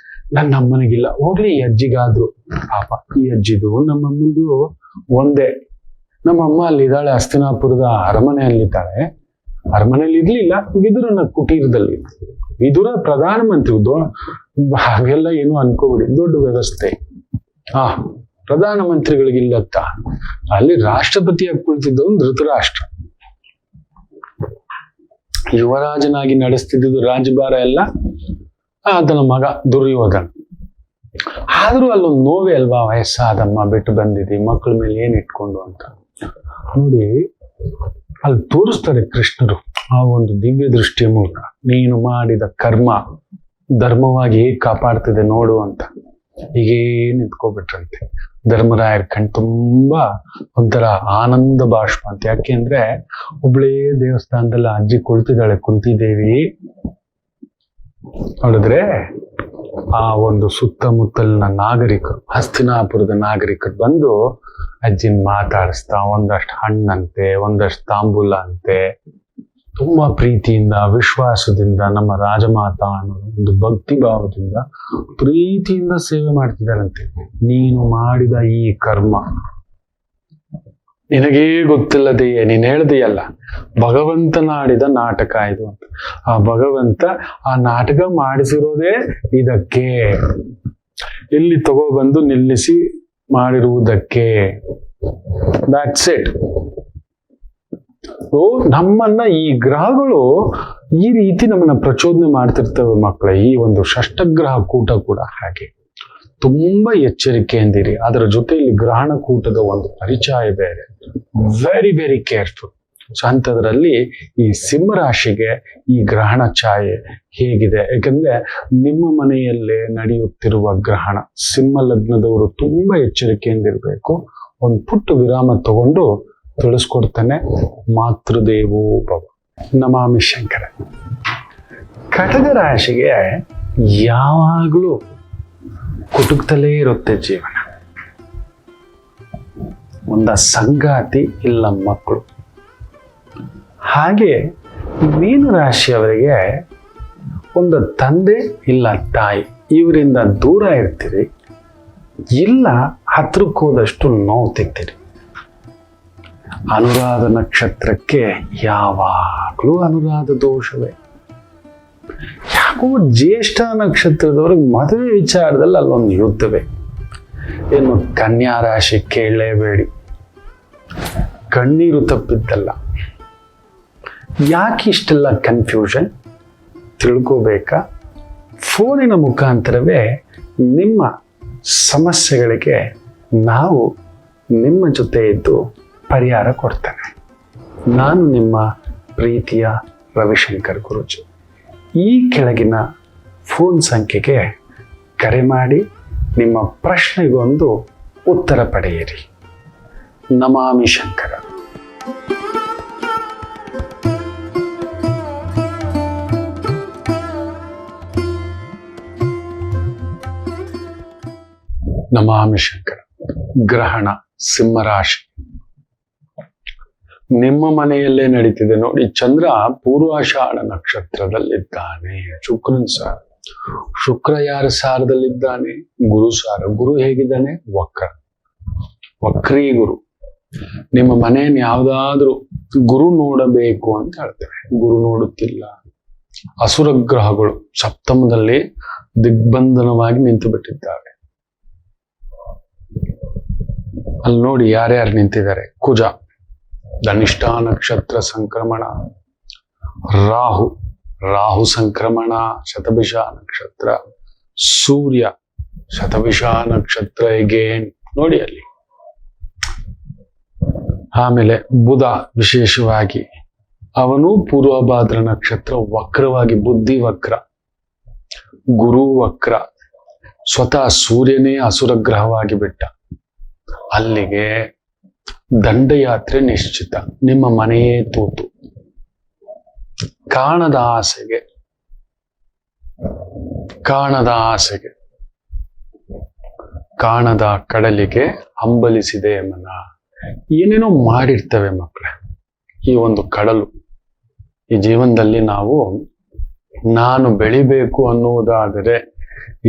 ನನ್ನ ಅಮ್ಮನಿಗಿಲ್ಲ, ಹೋಗ್ಲಿ ಈ ಅಜ್ಜಿಗಾದ್ರು ಪಾಪ, ಈ ಅಜ್ಜಿದು ನಮ್ಮಮ್ಮಂದು ಒಂದೇ. ನಮ್ಮಮ್ಮ ಅಲ್ಲಿದ್ದಾಳೆ, ಹಸ್ತಿನಾಪುರದ ಅರಮನೆಯಲ್ಲಿದ್ದಾಳೆ. ಅರಮನೆಯಲ್ಲಿ ಇರ್ಲಿಲ್ಲ, ವಿದುರನ ಕುಟೀರದಲ್ಲಿ. ವಿದುರ ಪ್ರಧಾನಮಂತ್ರಿ, ಹಾಗೆಲ್ಲ ಏನು ಅನ್ಕೋಬಿಡಿ, ದೊಡ್ಡ ವ್ಯವಸ್ಥೆ. ಪ್ರಧಾನಮಂತ್ರಿಗಳಿಗಿಲ್ಲತ್ತ, ಅಲ್ಲಿ ರಾಷ್ಟ್ರಪತಿಯಾಗಿ ಕುಳಿತಿದ್ದವನು ಧೃತರಾಷ್ಟ್ರ, ಯುವರಾಜನಾಗಿ ನಡೆಸ್ತಿದ್ದು ರಾಜಭಾರ ಎಲ್ಲ ಆತನ ಮಗ ದುರ್ಯೋಧನ. ಆದ್ರೂ ಅಲ್ಲೊಂದು ನೋವೇ ಅಲ್ವಾ, ವಯಸ್ಸಾದಮ್ಮ ಬಿಟ್ಟು ಬಂದಿದೆ, ಮಕ್ಕಳ ಮೇಲೆ ಏನ್ ಇಟ್ಕೊಂಡು ಅಂತ. ನೋಡಿ ಅಲ್ಲಿ ತೋರಿಸ್ತಾರೆ ಕೃಷ್ಣರು ಆ ಒಂದು ದಿವ್ಯ ದೃಷ್ಟಿಯ ಮೂಲಕ, ನೀನು ಮಾಡಿದ ಕರ್ಮ ಧರ್ಮವಾಗಿ ಹೇಗೆ ಕಾಪಾಡ್ತಿದೆ ನೋಡು ಅಂತ. ಹೀಗೇ ನಿಂತ್ಕೊಬಿಟ್ರಂತೆ. ಧರ್ಮರಾಯರ್ ಕಣ್ ತುಂಬಾ ಒಂಥರ ಆನಂದ ಬಾಷ್ಪ ಅಂತ. ಯಾಕೆಂದ್ರೆ ಒಬ್ಳೇ ದೇವಸ್ಥಾನದಲ್ಲಿ ಅಜ್ಜಿ ಕುಳಿತಿದ್ದಾಳೆ, ಕುಂತಿದೇವಿ. ನೋಡಿದ್ರೆ ಆ ಒಂದು ಸುತ್ತಮುತ್ತಲಿನ ನಾಗರಿಕರು, ಹಸ್ತಿನಾಪುರದ ನಾಗರಿಕರು ಬಂದು ಅಜ್ಜಿನ ಮಾತಾಡಿಸ್ತಾ ಒಂದಷ್ಟು ಹಣ್ಣಂತೆ, ಒಂದಷ್ಟು ತಾಂಬೂಲ ಅಂತೆ, ತುಂಬಾ ಪ್ರೀತಿಯಿಂದ ವಿಶ್ವಾಸದಿಂದ ನಮ್ಮ ರಾಜಮಾತಾ ಅನ್ನೋ ಒಂದು ಭಕ್ತಿ ಭಾವದಿಂದ ಪ್ರೀತಿಯಿಂದ ಸೇವೆ ಮಾಡ್ತಿದ್ದಾರಂತೆ. ನೀನು ಮಾಡಿದ ಈ ಕರ್ಮ ನಿನಗೇ ಗೊತ್ತಿಲ್ಲದೆಯೇ, ನೀನ್ ಹೇಳ್ದೆಯಲ್ಲ ಭಗವಂತನ ಆಡಿದ ನಾಟಕ ಇದು ಅಂತ. ಆ ಭಗವಂತ ಆ ನಾಟಕ ಮಾಡಿಸಿರೋದೇ ಇದಕ್ಕೆ, ಇಲ್ಲಿ ತಗೊಬಂದು ನಿಲ್ಲಿಸಿ ಮಾಡಿರುವುದಕ್ಕೆ. That's it. ನಮ್ಮನ್ನ ಈ ಗ್ರಹಗಳು ಈ ರೀತಿ ನಮ್ಮನ್ನ ಪ್ರಚೋದನೆ ಮಾಡ್ತಿರ್ತವೆ ಮಕ್ಕಳೇ. ಈ ಒಂದು ಷಷ್ಟಗ್ರಹ ಕೂಟ ಕೂಡ ಹಾಗೆ. ತುಂಬಾ ಎಚ್ಚರಿಕೆಯಿಂದಿರಿ. ಅದರ ಜೊತೆಯಲ್ಲಿ ಗ್ರಹಣ ಕೂಟದ ಒಂದು ಪರಿಚಯ ಬೇರೆ. Very very careful. ಸೊ ಅಂಥದ್ರಲ್ಲಿ ಈ ಸಿಂಹರಾಶಿಗೆ ಈ ಗ್ರಹಣ ಛಾಯೆ ಹೇಗಿದೆ? ಯಾಕಂದ್ರೆ ನಿಮ್ಮ ಮನೆಯಲ್ಲೇ ನಡೆಯುತ್ತಿರುವ ಗ್ರಹಣ. ಸಿಂಹ ಲಗ್ನದವರು ತುಂಬಾ ಎಚ್ಚರಿಕೆಯಿಂದಿರ್ಬೇಕು. ಒಂದು ಪುಟ್ಟ ವಿರಾಮ ತಗೊಂಡು ತಿಳಿಸ್ಕೊಡ್ತಾನೆ. ಮಾತೃದೇವೋ ಭವ. ನಮಾಮಿ ಶಂಕರ. ಕಟಕ ರಾಶಿಗೆ ಯಾವಾಗಲೂ ಕುಟುಕ್ತಲೇ ಇರುತ್ತೆ ಜೀವನ. ಒಂದ ಸಂಗಾತಿ ಇಲ್ಲ ಮಕ್ಕಳು. ಹಾಗೆ ಮೀನ ರಾಶಿಯವರಿಗೆ ಒಂದು ತಂದೆ ಇಲ್ಲ ತಾಯಿ, ಇವರಿಂದ ದೂರ ಇರ್ತೀರಿ, ಇಲ್ಲ ಹತ್ರಕ್ಕೆ ಹೋದಷ್ಟು ನೋವು ತೆಗ್ತೀರಿ. ಅನುರಾಧ ನಕ್ಷತ್ರಕ್ಕೆ ಯಾವಾಗಲೂ ಅನುರಾಧ ದೋಷವೇ. ಯಾಕೋ ಜ್ಯೇಷ್ಠ ನಕ್ಷತ್ರದವ್ರಿಗೆ ಮದುವೆ ವಿಚಾರದಲ್ಲಿ ಅಲ್ಲೊಂದು ಯುದ್ಧವೇ. ಇನ್ನು ಕನ್ಯಾ ರಾಶಿ ಕೇಳಲೇಬೇಡಿ, ಕಣ್ಣೀರು ತಪ್ಪಿದ್ದಲ್ಲ. ಯಾಕೆ ಇಷ್ಟೆಲ್ಲ ಕನ್ಫ್ಯೂಷನ್ ತಿಳ್ಕೋಬೇಕಾ? ಫೋನಿನ ಮುಖಾಂತರವೇ ನಿಮ್ಮ ಸಮಸ್ಯೆಗಳಿಗೆ ನಾವು ನಿಮ್ಮ ಜೊತೆ ಇದ್ದು ಪರಿಹಾರ ಕೊಡ್ತೇನೆ. ನಾನು ನಿಮ್ಮ ಪ್ರೀತಿಯ ರವಿಶಂಕರ್ ಗುರೂಜಿ. ಈ ಕೆಳಗಿನ ಫೋನ್ ಸಂಖ್ಯೆಗೆ ಕರೆ ಮಾಡಿ ನಿಮ್ಮ ಪ್ರಶ್ನೆಗೊಂದು ಉತ್ತರ ಪಡೆಯಿರಿ. ನಮಾಮಿ ಶಂಕರ. ನಮಾಮಿ ಶಂಕರ. ಗ್ರಹಣ ಸಿಂಹರಾಶಿ ನಿಮ್ಮ ಮನೆಯಲ್ಲೇ ನಡೀತಿದೆ ನೋಡಿ. ಚಂದ್ರ ಪೂರ್ವಾಷಾಢ ನಕ್ಷತ್ರದಲ್ಲಿದ್ದಾನೆ. ಶುಕ್ರನ್ ಸಾರ. ಶುಕ್ರ ಯಾರ ಸಾರದಲ್ಲಿದ್ದಾನೆ? ಗುರು ಸಾರ. ಗುರು ಹೇಗಿದ್ದಾನೆ? ವಕ್ರ. ವಕ್ರೀ ಗುರು. ನಿಮ್ಮ ಮನೆಯನ್ನು ಯಾವ್ದಾದ್ರೂ ಗುರು ನೋಡಬೇಕು ಅಂತ ಹೇಳ್ತೇವೆ, ಗುರು ನೋಡುತ್ತಿಲ್ಲ. ಅಸುರ ಗ್ರಹಗಳು ಸಪ್ತಮದಲ್ಲಿ ದಿಗ್ಬಂಧನವಾಗಿ ನಿಂತು ಬಿಟ್ಟಿದ್ದಾವೆ. ಅಲ್ಲಿ ನೋಡಿ ಯಾರ್ಯಾರು ನಿಂತಿದ್ದಾರೆ. ಕುಜ ಧನಿಷ್ಠ ನಕ್ಷತ್ರ ಸಂಕ್ರಮಣ. ರಾಹು ಸಂಕ್ರಮಣ ಶತಭಿಷ ನಕ್ಷತ್ರ. ಸೂರ್ಯ ಶತಭಿಷ ನಕ್ಷತ್ರ ಎಗೇನ್ ನೋಡಿ ಅಲ್ಲಿ. ಆಮೇಲೆ ಬುಧ ವಿಶೇಷವಾಗಿ ಅವನು ಪೂರ್ವಭಾದ್ರ ನಕ್ಷತ್ರ ವಕ್ರವಾಗಿ, ಬುದ್ಧಿ ವಕ್ರ, ಗುರು ವಕ್ರ. ಸ್ವತಃ ಸೂರ್ಯನೇ ಅಸುರ ಗ್ರಹವಾಗಿ ಬಿಟ್ಟ. ಅಲ್ಲಿಗೆ ದಂಡಯಾತ್ರೆ ನಿಶ್ಚಿತ. ನಿಮ್ಮ ಮನೆಯೇ ತೂತು. ಕಾಣದ ಆಸೆಗೆ ಕಾಣದ ಕಡಲಿಗೆ ಹಂಬಲಿಸಿದೆ ಮನ. ಏನೇನೋ ಮಾಡಿರ್ತವೆ ಮಕ್ಕಳೇ ಈ ಒಂದು ಕಡಲು. ಈ ಜೀವನದಲ್ಲಿ ನಾವು ನಾನು ಬೆಳಿಬೇಕು ಅನ್ನುವುದಾದರೆ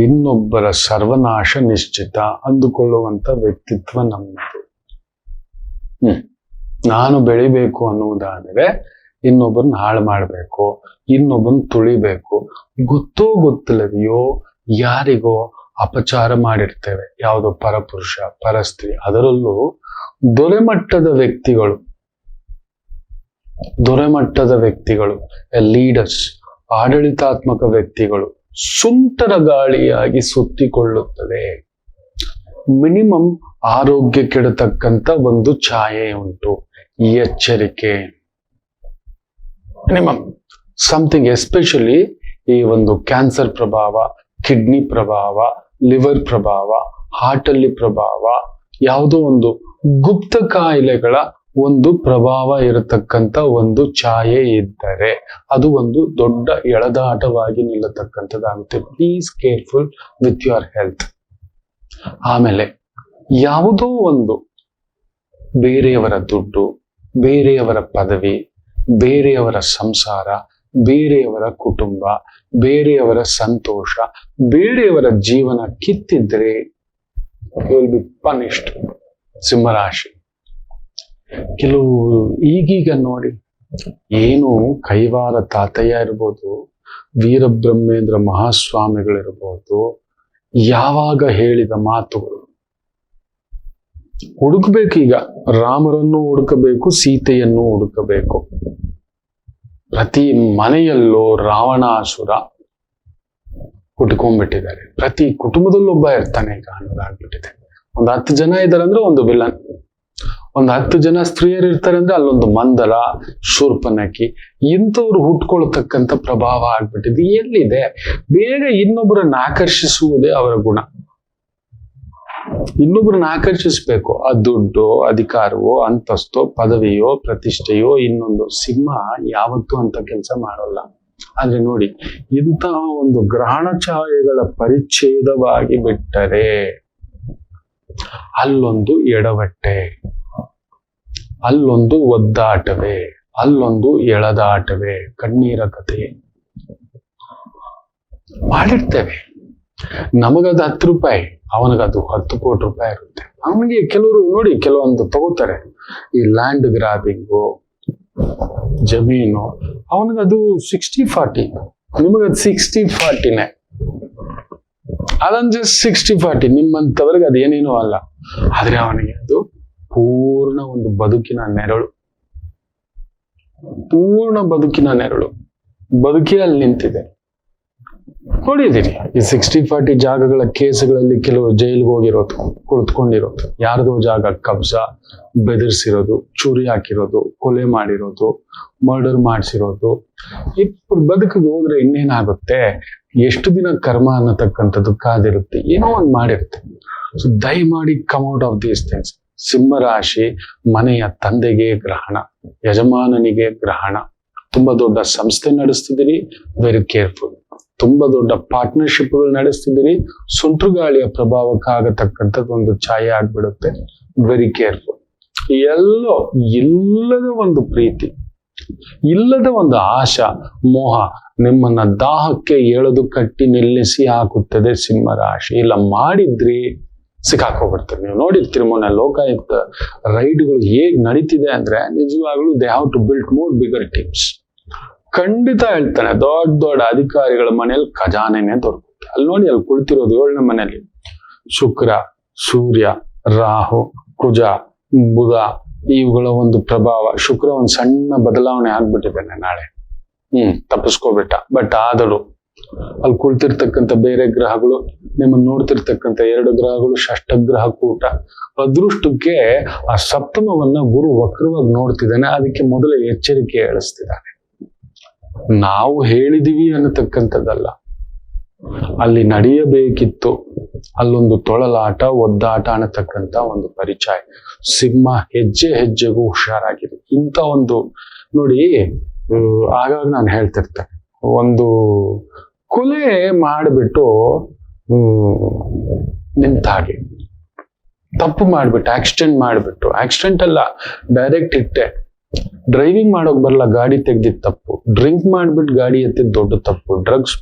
ಇನ್ನೊಬ್ಬರ ಸರ್ವನಾಶ ನಿಶ್ಚಿತ ಅಂದುಕೊಳ್ಳುವಂತ ವ್ಯಕ್ತಿತ್ವ ನಮ್ಮದು. ನಾನು ಬೆಳಿಬೇಕು ಅನ್ನುವುದಾದರೆ ಇನ್ನೊಬ್ಬರನ್ನ ಹಾಳು ಮಾಡಬೇಕು, ಇನ್ನೊಬ್ಬರನ್ನ ತುಳಿಬೇಕು. ಗೊತ್ತೋ ಗೊತ್ತಿಲ್ಲದೆಯೋ ಯಾರಿಗೋ ಅಪಚಾರ ಮಾಡಿರ್ತೇವೆ. ಯಾವುದೋ ಪರಪುರುಷ, ಪರಸ್ತ್ರೀ, ಅದರಲ್ಲೂ ದೊರೆಮಟ್ಟದ ವ್ಯಕ್ತಿಗಳು, ಲೀಡರ್ಸ್, ಆಡಳಿತಾತ್ಮಕ ವ್ಯಕ್ತಿಗಳು, ಸುಂಟರ ಗಾಳಿಯಾಗಿ ಸುತ್ತಿಕೊಳ್ಳುತ್ತದೆ. ಮಿನಿಮಮ್ ಆರೋಗ್ಯ ಕೆಡತಕ್ಕಂತ ಒಂದು ಛಾಯೆ ಉಂಟು. ಎಚ್ಚರಿಕೆ. ಮಿನಿಮಮ್ ಸಮಥಿಂಗ್, ಎಸ್ಪೆಷಲಿ ಈ ಒಂದು ಕ್ಯಾನ್ಸರ್ ಪ್ರಭಾವ, ಕಿಡ್ನಿ ಪ್ರಭಾವ, ಲಿವರ್ ಪ್ರಭಾವ, ಹಾರ್ಟ್ ಅಲ್ಲಿ ಪ್ರಭಾವ, ಯಾವುದೋ ಒಂದು ಗುಪ್ತ ಕಾಯಿಲೆಗಳ ಒಂದು ಪ್ರಭಾವ ಇರತಕ್ಕಂತ ಒಂದು ಛಾಯೆ ಇದ್ದರೆ ಅದು ಒಂದು ದೊಡ್ಡ ಎಳೆದಾಟವಾಗಿ ನಿಲ್ಲತಕ್ಕಂಥದ್ದಾಗುತ್ತೆ. Please careful with your health. ಆಮೇಲೆ ಯಾವುದೋ ಒಂದು ಬೇರೆಯವರ ದುಡ್ಡು, ಬೇರೆಯವರ ಪದವಿ, ಬೇರೆಯವರ ಸಂಸಾರ, ಬೇರೆಯವರ ಕುಟುಂಬ, ಬೇರೆಯವರ ಸಂತೋಷ, ಬೇರೆಯವರ ಜೀವನ ಕಿತ್ತಿದ್ರೆ ಯು ವಿಲ್ ಬಿ ಪನಿಷ್ಡ್. ಸಿಂಹರಾಶಿ. ಕೆಲವು ಈಗೀಗ ನೋಡಿ, ಏನು ಕೈವಾರ ತಾತಯ್ಯ ಇರ್ಬೋದು, ವೀರಬ್ರಹ್ಮೇಂದ್ರ ಮಹಾಸ್ವಾಮಿಗಳಿರ್ಬೋದು, ಯಾವಾಗ ಹೇಳಿದ ಮಾತುಗಳು ಹುಡುಕಬೇಕು. ಈಗ ರಾಮರನ್ನು ಹುಡುಕಬೇಕು, ಸೀತೆಯನ್ನು ಹುಡುಕಬೇಕು. ಪ್ರತಿ ಮನೆಯಲ್ಲೂ ರಾವಣಾಸುರ ಹುಟ್ಕೊಂಡ್ಬಿಟ್ಟಿದ್ದಾರೆ. ಪ್ರತಿ ಕುಟುಂಬದಲ್ಲೂ ಒಬ್ಬ ಇರ್ತಾನೆ ಈಗ ಅನ್ನೋದಾಗ್ಬಿಟ್ಟಿದೆ. ಒಂದು 10 ಜನ ಇದ್ದಾರೆ ಅಂದ್ರೆ ಒಂದು ವಿಲನ್, ಒಂದು 10 ಜನ ಸ್ತ್ರೀಯರು ಇರ್ತಾರೆ ಅಂದ್ರೆ ಅಲ್ಲೊಂದು ಮಂದರ, ಶೂರ್ಪನಖಿ, ಇಂಥವ್ರು ಹುಟ್ಕೊಳ್ತಕ್ಕಂಥ ಪ್ರಭಾವ ಆಗ್ಬಿಟ್ಟಿದೆ. ಎಲ್ಲಿದೆ? ಬೇಗ ಇನ್ನೊಬ್ಬರನ್ನ ಆಕರ್ಷಿಸುವುದೇ ಅವರ ಗುಣ. ಇನ್ನೊಬ್ಬರನ್ನ ಆಕರ್ಷಿಸ್ಬೇಕು. ಆ ದುಡ್ಡು, ಅಧಿಕಾರವೋ, ಅಂತಸ್ತೋ, ಪದವಿಯೋ, ಪ್ರತಿಷ್ಠೆಯೋ, ಇನ್ನೊಂದು. ಸಿಂಹ ಯಾವತ್ತೂ ಅಂತ ಕೆಲಸ ಮಾಡೋಲ್ಲ. ಆದ್ರೆ ನೋಡಿ, ಇಂತಹ ಒಂದು ಗ್ರಹಣ ಛಾಯೆಗಳ ಪರಿಚ್ಛೇದವಾಗಿ ಬಿಟ್ಟರೆ ಅಲ್ಲೊಂದು ಎಡವಟ್ಟೆ, ಅಲ್ಲೊಂದು ಒದ್ದಾಟವೇ, ಅಲ್ಲೊಂದು ಎಳೆದಾಟವೇ, ಕಣ್ಣೀರ ಕಥೆ ಮಾಡಿರ್ತೇವೆ. ನಮಗದು 10 ರೂಪಾಯಿ, ಅವನಿಗದು 10 ಕೋಟಿ ರೂಪಾಯಿ ಇರುತ್ತೆ. ಅವನಿಗೆ ಕೆಲವರು ನೋಡಿ, ಕೆಲವೊಂದು ತಗೋತಾರೆ, ಈ ಲ್ಯಾಂಡ್ ಗ್ರಾಬಿಂಗು, ಜಮೀನು, ಅವನಿಗದು 60-40, ನಿಮಗದು 60-40ನೇ. ಅದಂದ್ರೆ 60-40, ನಿಮ್ಮಂತವ್ರಿಗೆ ಅದೇನೇನೂ ಅಲ್ಲ. ಆದ್ರೆ ಅವನಿಗೆ ಅದು ಪೂರ್ಣ ಒಂದು ಬದುಕಿನ ನೆರಳು, ಪೂರ್ಣ ಬದುಕಿನ ನೆರಳು, ಬದುಕಿ ಅಲ್ಲಿ ನಿಂತಿದೆ. ನೋಡಿದ್ದೀರಿ ಈ 60-40 ಜಾಗಗಳ ಕೇಸುಗಳಲ್ಲಿ ಕೆಲವರು ಜೈಲಿಗೆ ಹೋಗಿರೋದು, ಕುಳಿತುಕೊಂಡಿರೋದು, ಯಾರ್ದೋ ಜಾಗ ಕಬ್ಜಾ, ಬೆದರ್ಸಿರೋದು, ಚೂರಿ ಹಾಕಿರೋದು, ಕೊಲೆ ಮಾಡಿರೋದು, ಮರ್ಡರ್ ಮಾಡಿಸಿರೋದು. ಇಬ್ಬರು ಬದುಕಿಗೆ ಹೋದ್ರೆ ಇನ್ನೇನಾಗುತ್ತೆ? ಎಷ್ಟು ದಿನ ಕರ್ಮ ಅನ್ನತಕ್ಕಂಥದ್ದು ಕಾದಿರುತ್ತೆ, ಏನೋ ಒಂದು ಮಾಡಿರುತ್ತೆ. ಸೊ ದಯಮಾಡಿ come out of these things. ಸಿಂಹರಾಶಿ ಮನೆಯ ತಂದೆಗೆ ಗ್ರಹಣ, ಯಜಮಾನನಿಗೆ ಗ್ರಹಣ. ತುಂಬಾ ದೊಡ್ಡ ಸಂಸ್ಥೆ ನಡೆಸ್ತಿದ್ದೀರಿ, ವೆರಿ ಕೇರ್ಫುಲ್. ತುಂಬಾ ದೊಡ್ಡ ಪಾರ್ಟ್ನರ್ಶಿಪ್ಗಳು ನಡೆಸ್ತಿದ್ದೀರಿ, ಸುಂಟುಗಾಳಿಯ ಪ್ರಭಾವಕ್ಕಾಗತಕ್ಕಂಥದ್ದು ಒಂದು ಛಾಯೆ ಆಗ್ಬಿಡುತ್ತೆ, ವೆರಿ ಕೇರ್ಫುಲ್. ಎಲ್ಲೋ ಇಲ್ಲದ ಒಂದು ಪ್ರೀತಿ, ಇಲ್ಲದ ಒಂದು ಆಶಾ ಮೋಹ ನಿಮ್ಮನ್ನ ದಾಹಕ್ಕೆ ಎಳೆದು ಕಟ್ಟಿ ನಿಲ್ಲಿಸಿ ಹಾಕುತ್ತದೆ ಸಿಂಹರಾಶಿ. ಇಲ್ಲ ಮಾಡಿದ್ರಿ ಸಿಕ್ಕಾಕೋಗ್ಬಿಡ್ತಾರೆ. ನೀವು ನೋಡಿರ್ತೀರಿ ಮೊನ್ನೆ ಲೋಕಾಯುಕ್ತ ರೈಡ್ಗಳು ಹೇಗ್ ನಡೀತಿದೆ ಅಂದ್ರೆ ನಿಜವಾಗ್ಲೂ they have to build more bigger teams. ಖಂಡಿತ ಹೇಳ್ತಾನೆ, ದೊಡ್ಡ ದೊಡ್ಡ ಅಧಿಕಾರಿಗಳ ಮನೆಯಲ್ಲಿ ಖಜಾನೆನೆ ದೊರಕುತ್ತೆ. ಅಲ್ಲಿ ನೋಡಿ, ಅಲ್ಲಿ ಕುಳಿತಿರೋದು 7ನೇ ಮನೆಯಲ್ಲಿ ಶುಕ್ರ, ಸೂರ್ಯ, ರಾಹು, ಕುಜ, ಬುಧ, ಇವುಗಳ ಒಂದು ಪ್ರಭಾವ. ಶುಕ್ರ ಒಂದು ಸಣ್ಣ ಬದಲಾವಣೆ ಆಗ್ಬಿಟ್ಟಿದ್ದಾನೆ ನಾಳೆ, ತಪ್ಪಿಸ್ಕೋಬಿಟ್ಟ. ಬಟ್ ಆದರೂ ಅಲ್ಲಿ ಕುಳಿತಿರ್ತಕ್ಕಂಥ ಬೇರೆ ಗ್ರಹಗಳು, ನಿಮ್ಮನ್ನು ನೋಡ್ತಿರ್ತಕ್ಕಂಥ 2 ಗ್ರಹಗಳು ಷಷ್ಠಗ್ರಹ ಕೂಟ. ಅದೃಷ್ಟಕ್ಕೆ ಆ ಸಪ್ತಮವನ್ನ ಗುರು ವಕ್ರವಾಗಿ ನೋಡ್ತಿದ್ದಾನೆ. ಅದಕ್ಕೆ ಮೊದಲೇ ಎಚ್ಚರಿಕೆ ಹೇಳಿಸ್ತಿದ್ದಾನೆ. ನಾವು ಹೇಳಿದೀವಿ ಅನ್ನತಕ್ಕಂಥದ್ದಲ್ಲ, ಅಲ್ಲಿ ನಡೆಯಬೇಕಿತ್ತು. ಅಲ್ಲೊಂದು ತೊಳಲಾಟ, ಒದ್ದಾಟ ಅನ್ನತಕ್ಕಂಥ ಒಂದು ಪರಿಚಯ. ಸಿಂಹ ಹೆಜ್ಜೆ ಹೆಜ್ಜೆಗೂ ಹುಷಾರಾಗಿದೆ. ಇಂಥ ಒಂದು ನೋಡಿ, ಆಗಾಗ ನಾನು ಹೇಳ್ತಿರ್ತೇನೆ, ಒಂದು ಕೊಲೆ ಮಾಡಿಬಿಟ್ಟು ನಿಂತ ಹಾಗೆ, ತಪ್ಪು ಮಾಡ್ಬಿಟ್ಟು ಆಕ್ಸಿಡೆಂಟ್ ಮಾಡಿಬಿಟ್ಟು, ಆಕ್ಸಿಡೆಂಟ್ ಅಲ್ಲ ಡೈರೆಕ್ಟ್ ಇಟ್ಟೆ, ಡ್ರೈವಿಂಗ್ ಮಾಡೋಕ್ ಬರಲ್ಲ ಗಾಡಿ ತೆಗ್ದಿದ್ ತಪ್ಪು, ಡ್ರಿಂಕ್ ಮಾಡ್ಬಿಟ್ಟು ಗಾಡಿ ಎತ್ತಿದ್ ದೊಡ್ಡ ತಪ್ಪು, ಡ್ರಗ್ಸ್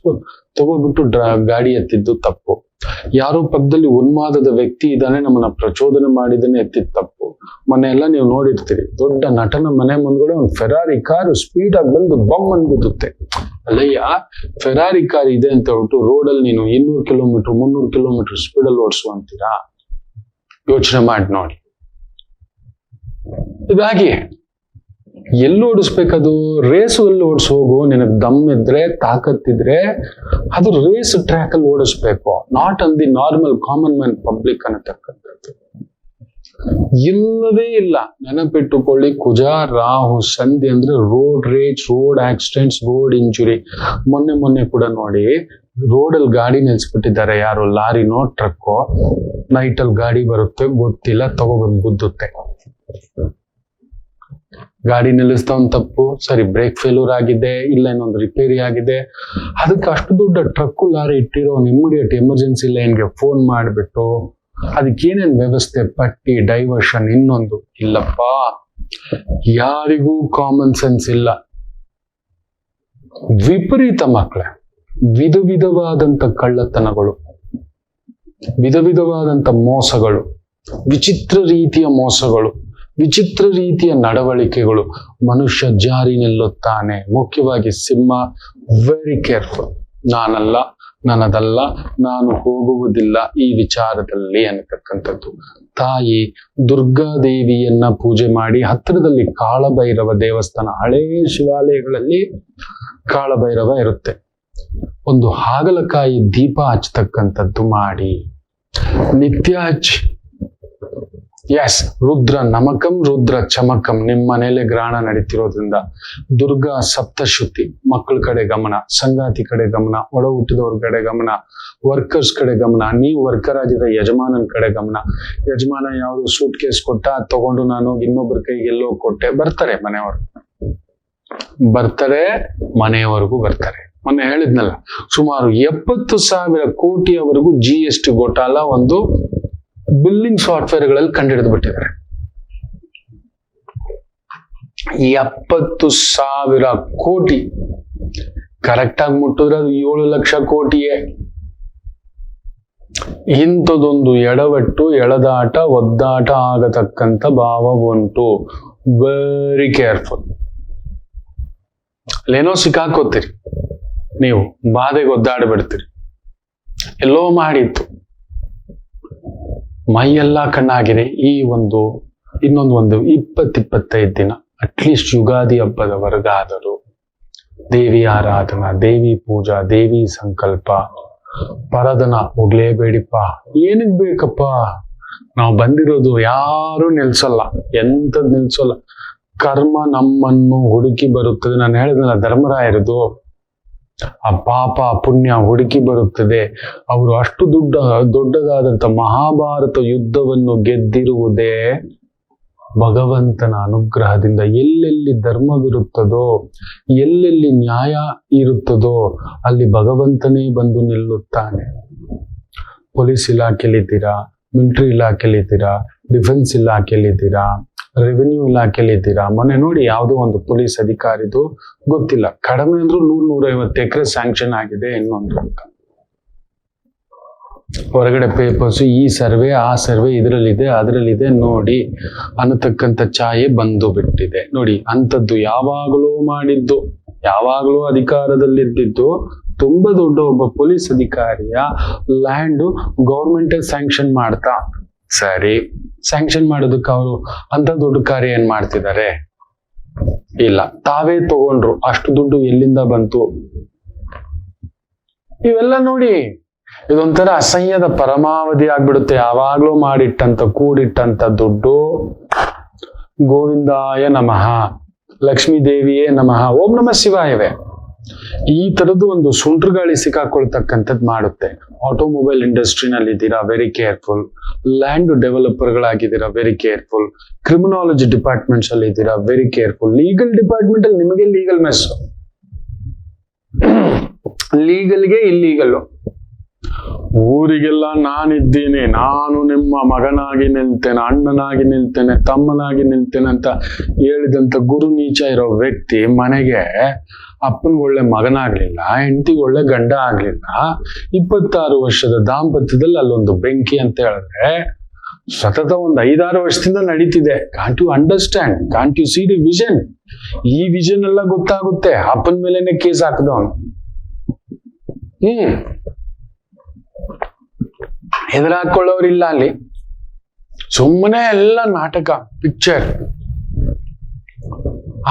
ತಗೋಬಿಟ್ಟು ಗಾಡಿ ಎತ್ತಿದ್ದು ತಪ್ಪು, ಯಾರೋ ಪಕ್ಕದಲ್ಲಿ ಉನ್ಮಾದದ ವ್ಯಕ್ತಿ ಇದ್ದಾನೆ ನಮ್ಮನ್ನ ಪ್ರಚೋದನೆ ಮಾಡಿದನೆ ಎತ್ತಿದ್ ತಪ್ಪು. ಮೊನ್ನೆ ಎಲ್ಲ ನೀವು ನೋಡಿರ್ತೀರಿ, ದೊಡ್ಡ ನಟನ ಮನೆ ಮುಂದ್ಗಡೆ ಒಂದು ಫೆರಾರಿ ಕಾರು ಸ್ಪೀಡ್ ಆಗಿ ಬಂದು ಬಾಂಬ್ ಅನ್ಗುತ್ತೆ. ಅಲ್ಲಯ್ಯ, ಫೆರಾರಿ ಕಾರ್ ಇದೆ ಅಂತ ಹೇಳ್ಬಿಟ್ಟು ರೋಡಲ್ಲಿ ನೀನು 200 ಕಿಲೋಮೀಟರ್ 300 ಕಿಲೋಮೀಟರ್ ಸ್ಪೀಡಲ್ಲಿ ಓಡಿಸುವಂತೀರಾ? ಯೋಚನೆ ಮಾಡಿ ನೋಡಿ. ಇದಾಗಿ ಎಲ್ಲಿ ಓಡಿಸ್ಬೇಕದು? ರೇಸು ಎಲ್ಲಿ ಓಡಿಸೋಗು, ನಿನಗೆ ದಮ್ ಇದ್ರೆ ತಾಕತ್ತಿದ್ರೆ ಅದು ರೇಸ್ ಟ್ರ್ಯಾಕ್ ಅಲ್ಲಿ ಓಡಿಸ್ಬೇಕು, not on the normal common man public ಅನ್ನತಕ್ಕಂಥದ್ದು ಇಲ್ಲವೇ ಇಲ್ಲ. ನೆನಪಿಟ್ಟುಕೊಳ್ಳಿ, ಕುಜ ರಾಹು ಸಂಧಿ ಅಂದ್ರೆ road rage, road accidents, road injury. ಮೊನ್ನೆ ಕೂಡ ನೋಡಿ, ರೋಡಲ್ಲಿ ಗಾಡಿ ನಿಲ್ಸ್ಬಿಟ್ಟಿದ್ದಾರೆ, ಯಾರು ಲಾರಿನೋ ಟ್ರಕ್ಕೋ, ನೈಟಲ್ಲಿ ಗಾಡಿ ಬರುತ್ತೆ ಗೊತ್ತಿಲ್ಲ, ತಗೊಬಂದು ಗುದ್ದುತ್ತೆ. ಗಾಡಿ ನಿಲ್ಲಿಸ್ದವನ್ ತಪ್ಪು, ಸರಿ ಬ್ರೇಕ್ ಫೇಲ್ಯೂರ್ ಆಗಿದೆ, ಇಲ್ಲ ಇನ್ನೊಂದು ರಿಪೇರಿ ಆಗಿದೆ, ಅದಕ್ಕೆ ಅಷ್ಟು ದೊಡ್ಡ ಟ್ರಕ್ಕು ಲಾರಿ ಇಟ್ಟಿರೋ ಇಮಿಡಿಯೇಟ್ ಎಮರ್ಜೆನ್ಸಿ ಲೈನ್ಗೆ ಫೋನ್ ಮಾಡಿಬಿಟ್ಟು ಅದಕ್ಕೇನೇನ್ ವ್ಯವಸ್ಥೆ, ಪಟ್ಟಿ, ಡೈವರ್ಷನ್, ಇನ್ನೊಂದು ಇಲ್ಲಪ್ಪ. ಯಾರಿಗೂ ಕಾಮನ್ ಸೆನ್ಸ್ ಇಲ್ಲ. ವಿಪರೀತ ಮಕ್ಕಳೇ, ವಿಧವಾದಂತ ಕಳ್ಳತನಗಳು, ವಿಧವಾದಂತ ಮೋಸಗಳು, ವಿಚಿತ್ರ ರೀತಿಯ ಮೋಸಗಳು, ವಿಚಿತ್ರ ರೀತಿಯ ನಡವಳಿಕೆಗಳು. ಮನುಷ್ಯ ಜಾರಿ ನಿಲ್ಲುತ್ತಾನೆ. ಮುಖ್ಯವಾಗಿ ಸಿಂಹ, ವೆರಿ ಕೇರ್ಫುಲ್. ನಾನಲ್ಲ, ನನ್ನದಲ್ಲ, ನಾನು ಹೋಗುವುದಿಲ್ಲ ಈ ವಿಚಾರದಲ್ಲಿ ಅನ್ನತಕ್ಕಂಥದ್ದು. ತಾಯಿ ದುರ್ಗಾದೇವಿಯನ್ನ ಪೂಜೆ ಮಾಡಿ ಹತ್ತಿರದಲ್ಲಿ ಕಾಳಭೈರವ ದೇವಸ್ಥಾನ, ಹಳೇ ಶಿವಾಲಯಗಳಲ್ಲಿ ಕಾಳಭೈರವ ಇರುತ್ತೆ, ಒಂದು ಹಾಗಲಕಾಯಿ ದೀಪ ಹಚ್ಚತಕ್ಕಂಥದ್ದು ಮಾಡಿ, ನಿತ್ಯ ಹಚ್ಚಿ. ಎಸ್, ರುದ್ರ ನಮಕಂ ರುದ್ರ ಚಮಕಂ. ನಿಮ್ಮ ಮನೇಲೆ ಗ್ರಹಣ ನಡೀತಿರೋದ್ರಿಂದ ದುರ್ಗಾ ಸಪ್ತಶುದ್ಧಿ, ಮಕ್ಕಳ ಕಡೆ ಗಮನ, ಸಂಗಾತಿ ಕಡೆ ಗಮನ, ಒಡ ಹುಟ್ಟಿದವ್ರ ಕಡೆ ಗಮನ, ವರ್ಕರ್ಸ್ ಕಡೆ ಗಮನ, ನೀವು ವರ್ಕರ್ ಆಗಿದ್ರೆ ಯಜಮಾನನ ಕಡೆ ಗಮನ. ಯಜಮಾನ ಯಾವ್ದು ಸೂಟ್ ಕೇಸ್ ಕೊಟ್ಟ, ತಗೊಂಡು ನಾನು ಇನ್ನೊಬ್ಬರ ಕೈಗೆ ಎಲ್ಲೋ ಕೊಟ್ಟೆ, ಬರ್ತಾರೆ ಮನೆಯವರೆಗೂ ಬರ್ತಾರೆ. ಮೊನ್ನೆ ಹೇಳಿದ್ನಲ್ಲ, ಸುಮಾರು 70,000 ಕೋಟಿಯವರೆಗೂ GST ಘೋಟಾಲ ಒಂದು ಬಿಲ್ಲಿಂಗ್ ಸಾಫ್ಟ್ವೇರ್ಗಳಲ್ಲಿ ಕಂಡುಹಿಡಿದು ಬಿಟ್ಟಿದ್ದಾರೆ. 70,000 ಕೋಟಿ ಕರೆಕ್ಟ್ ಆಗಿ ಮುಟ್ಟಿದ್ರೆ ಅದು 7 ಲಕ್ಷ ಕೋಟಿಯೇ. ಇಂಥದೊಂದು ಎಡವಟ್ಟು, ಎಳೆದಾಟ, ಒದ್ದಾಟ ಆಗತಕ್ಕಂಥ ಭಾವ ಉಂಟು. Very careful. ಅಲ್ಲೇನೋ ಸಿಕ್ಕಾಕೋತೀರಿ, ನೀವು ಬಾಧೆಗೆ ಒದ್ದಾಡ್ಬಿಡ್ತೀರಿ. ಎಲ್ಲೋ ಮಾಡಿತ್ತು, ಮೈಯೆಲ್ಲ ಕಣ್ಣಾಗಿದೆ. ಈ ಇನ್ನೊಂದು 20-25 ದಿನ ಅಟ್ಲೀಸ್ಟ್ ಯುಗಾದಿ ಹಬ್ಬದವರೆಗಾದರೂ ದೇವಿ ಆರಾಧನಾ, ದೇವಿ ಪೂಜಾ, ದೇವಿ ಸಂಕಲ್ಪ, ಪರದನ ಹೋಗ್ಲೇಬೇಡಿಪ್ಪ. ಏನಕ್ಕೆ ಬೇಕಪ್ಪ? ನಾವು ಬಂದಿರೋದು ಯಾರು ನಿಲ್ಸಲ್ಲ, ಎಂಥದ್ ನಿಲ್ಸಲ್ಲ. ಕರ್ಮ ನಮ್ಮನ್ನು ಹುಡುಕಿ ಬರುತ್ತದೆ. ನಾನು ಹೇಳಿದ್ನಲ್ಲ, ಧರ್ಮರಾಯರದು ಆ ಪಾಪ ಪುಣ್ಯ ಹುಡುಕಿ ಬರುತ್ತದೆ. ಅವರು ಅಷ್ಟು ದೊಡ್ಡದಾದಂಥ ಮಹಾಭಾರತ ಯುದ್ಧವನ್ನು ಗೆದ್ದಿರುವುದೇ ಭಗವಂತನ ಅನುಗ್ರಹದಿಂದ. ಎಲ್ಲೆಲ್ಲಿ ಧರ್ಮವಿರುತ್ತದೋ, ಎಲ್ಲೆಲ್ಲಿ ನ್ಯಾಯ ಇರುತ್ತದೋ ಅಲ್ಲಿ ಭಗವಂತನೇ ಬಂದು ನಿಲ್ಲುತ್ತಾನೆ. ಪೊಲೀಸ್ ಇಲಾಖೆಯಲ್ಲಿದ್ದೀರಾ, ಮಿಲಿಟರಿ ಇಲಾಖೆಯಲ್ಲಿದ್ದೀರಾ, ಡಿಫೆನ್ಸ್ ಇಲಾಖೆಯಲ್ಲಿದ್ದೀರಾ, ರೆವಿನ್ಯೂ ಇಲಾಖೆಯಲ್ಲಿದ್ದೀರಾ. ಮೊನ್ನೆ ನೋಡಿ, ಯಾವುದೋ ಒಂದು ಪೊಲೀಸ್ ಅಧಿಕಾರಿದು ಗೊತ್ತಿಲ್ಲ, ಕಡಿಮೆ ಅಂದ್ರೂ 100-150 ಎಕರೆ ಸ್ಯಾಂಕ್ಷನ್ ಆಗಿದೆ ಇನ್ನೊಂದು ಅಂತ. ಹೊರಗಡೆ ಪೇಪರ್ಸ್, ಈ ಸರ್ವೆ ಆ ಸರ್ವೆ ಇದರಲ್ಲಿದೆ ಅದರಲ್ಲಿದೆ ನೋಡಿ ಅನ್ನತಕ್ಕಂಥ ಛಾಯೆ ಬಂದು ಬಿಟ್ಟಿದೆ. ನೋಡಿ, ಅಂಥದ್ದು ಯಾವಾಗಲೂ ಮಾಡಿದ್ದು, ಯಾವಾಗಲೂ ಅಧಿಕಾರದಲ್ಲಿದ್ದಿದ್ದು ತುಂಬಾ ದೊಡ್ಡ ಒಬ್ಬ ಪೊಲೀಸ್ ಅಧಿಕಾರಿಯ ಲ್ಯಾಂಡ್ ಗೌರ್ಮೆಂಟೇ ಸ್ಯಾಂಕ್ಷನ್ ಮಾಡ್ತಾ, ಸರಿ ಸ್ಯಾಂಕ್ಷನ್ ಮಾಡೋದಕ್ಕೆ ಅವರು ಅಂತ ದೊಡ್ಡ ಕಾರ್ಯ ಏನ್ ಮಾಡ್ತಿದ್ದಾರೆ? ಇಲ್ಲ, ತಾವೇ ತಗೊಂಡ್ರು. ಅಷ್ಟು ದುಡ್ಡು ಎಲ್ಲಿಂದ ಬಂತು? ಇವೆಲ್ಲ ನೋಡಿ, ಇದೊಂಥರ ಅಸಹ್ಯದ ಪರಮಾವಧಿ ಆಗ್ಬಿಡುತ್ತೆ. ಯಾವಾಗ್ಲೂ ಮಾಡಿಟ್ಟಂತ ಕೂಡಿಟ್ಟಂತ ದುಡ್ಡು ಗೋವಿಂದಾಯ ನಮಃ, ಲಕ್ಷ್ಮೀ ದೇವಿಯೇ ನಮಃ, ಓಂ ನಮಃ ಶಿವಾಯವೇ. ಈ ತರದ್ದು ಒಂದು ಸುಂಟ್ರಗಾಳಿ ಸಿಕ್ಕಾಕೊಳ್ತಕ್ಕಂಥದ್ದು ಮಾಡುತ್ತೆ. ಆಟೋಮೊಬೈಲ್ ಇಂಡಸ್ಟ್ರಿನಲ್ಲಿ ಇದ್ದೀರಾ, ವೆರಿ ಕೇರ್ಫುಲ್. ಲ್ಯಾಂಡ್ ಡೆವಲಪರ್ಗಳಾಗಿದ್ದೀರಾ, ವೆರಿ ಕೇರ್ಫುಲ್. ಕ್ರಿಮಿನಾಲಜಿ ಡಿಪಾರ್ಟ್ಮೆಂಟ್ಸ್ ಅಲ್ಲಿ ಇದ್ದೀರಾ, ವೆರಿ ಕೇರ್ಫುಲ್. ಲೀಗಲ್ ಡಿಪಾರ್ಟ್ಮೆಂಟ್ ಅಲ್ಲಿ ನಿಮಗೆ ಲೀಗಲ್ ಮೆಸ್, ಲೀಗಲ್ಗೆ ಇಲ್ಲೀಗಲ್. ಊರಿಗೆಲ್ಲ ನಾನಿದ್ದೀನಿ, ನಾನು ನಿಮ್ಮ ಮಗನಾಗಿ ನಿಲ್ತೇನೆ, ಅಣ್ಣನಾಗಿ ನಿಲ್ತೇನೆ, ತಮ್ಮನಾಗಿ ನಿಲ್ತೇನೆ ಅಂತ ಹೇಳಿದಂತ ಗುರು ನೀಚ ಇರೋ ವ್ಯಕ್ತಿ ಮನೆಗೆ ಅಪ್ಪನಿಗೆ ಒಳ್ಳೆ ಮಗನಾಗ್ಲಿಲ್ಲ, ಹೆಂಡತಿಗೆ ಒಳ್ಳೆ ಗಂಡ ಆಗ್ಲಿಲ್ಲ, 26 ವರ್ಷದ ದಾಂಪತ್ಯದಲ್ಲಿ ಅಲ್ಲೊಂದು ಬೆಂಕಿ ಅಂತ ಹೇಳಿದ್ರೆ ಸತತ ಒಂದು 5-6 ವರ್ಷದಿಂದ ನಡೀತಿದೆ. Can't you understand? Can't you see the vision? ಈ ವಿಷನ್ ಎಲ್ಲ ಗೊತ್ತಾಗುತ್ತೆ. ಅಪ್ಪನ ಮೇಲೆನೆ ಕೇಸ್ ಹಾಕಿದವನು. ಹೆದರಾಕೊಳ್ಳೋರಿಲ್ಲ ಅಲ್ಲಿ, ಸುಮ್ಮನೆ ಎಲ್ಲ ನಾಟಕ, ಪಿಕ್ಚರ್.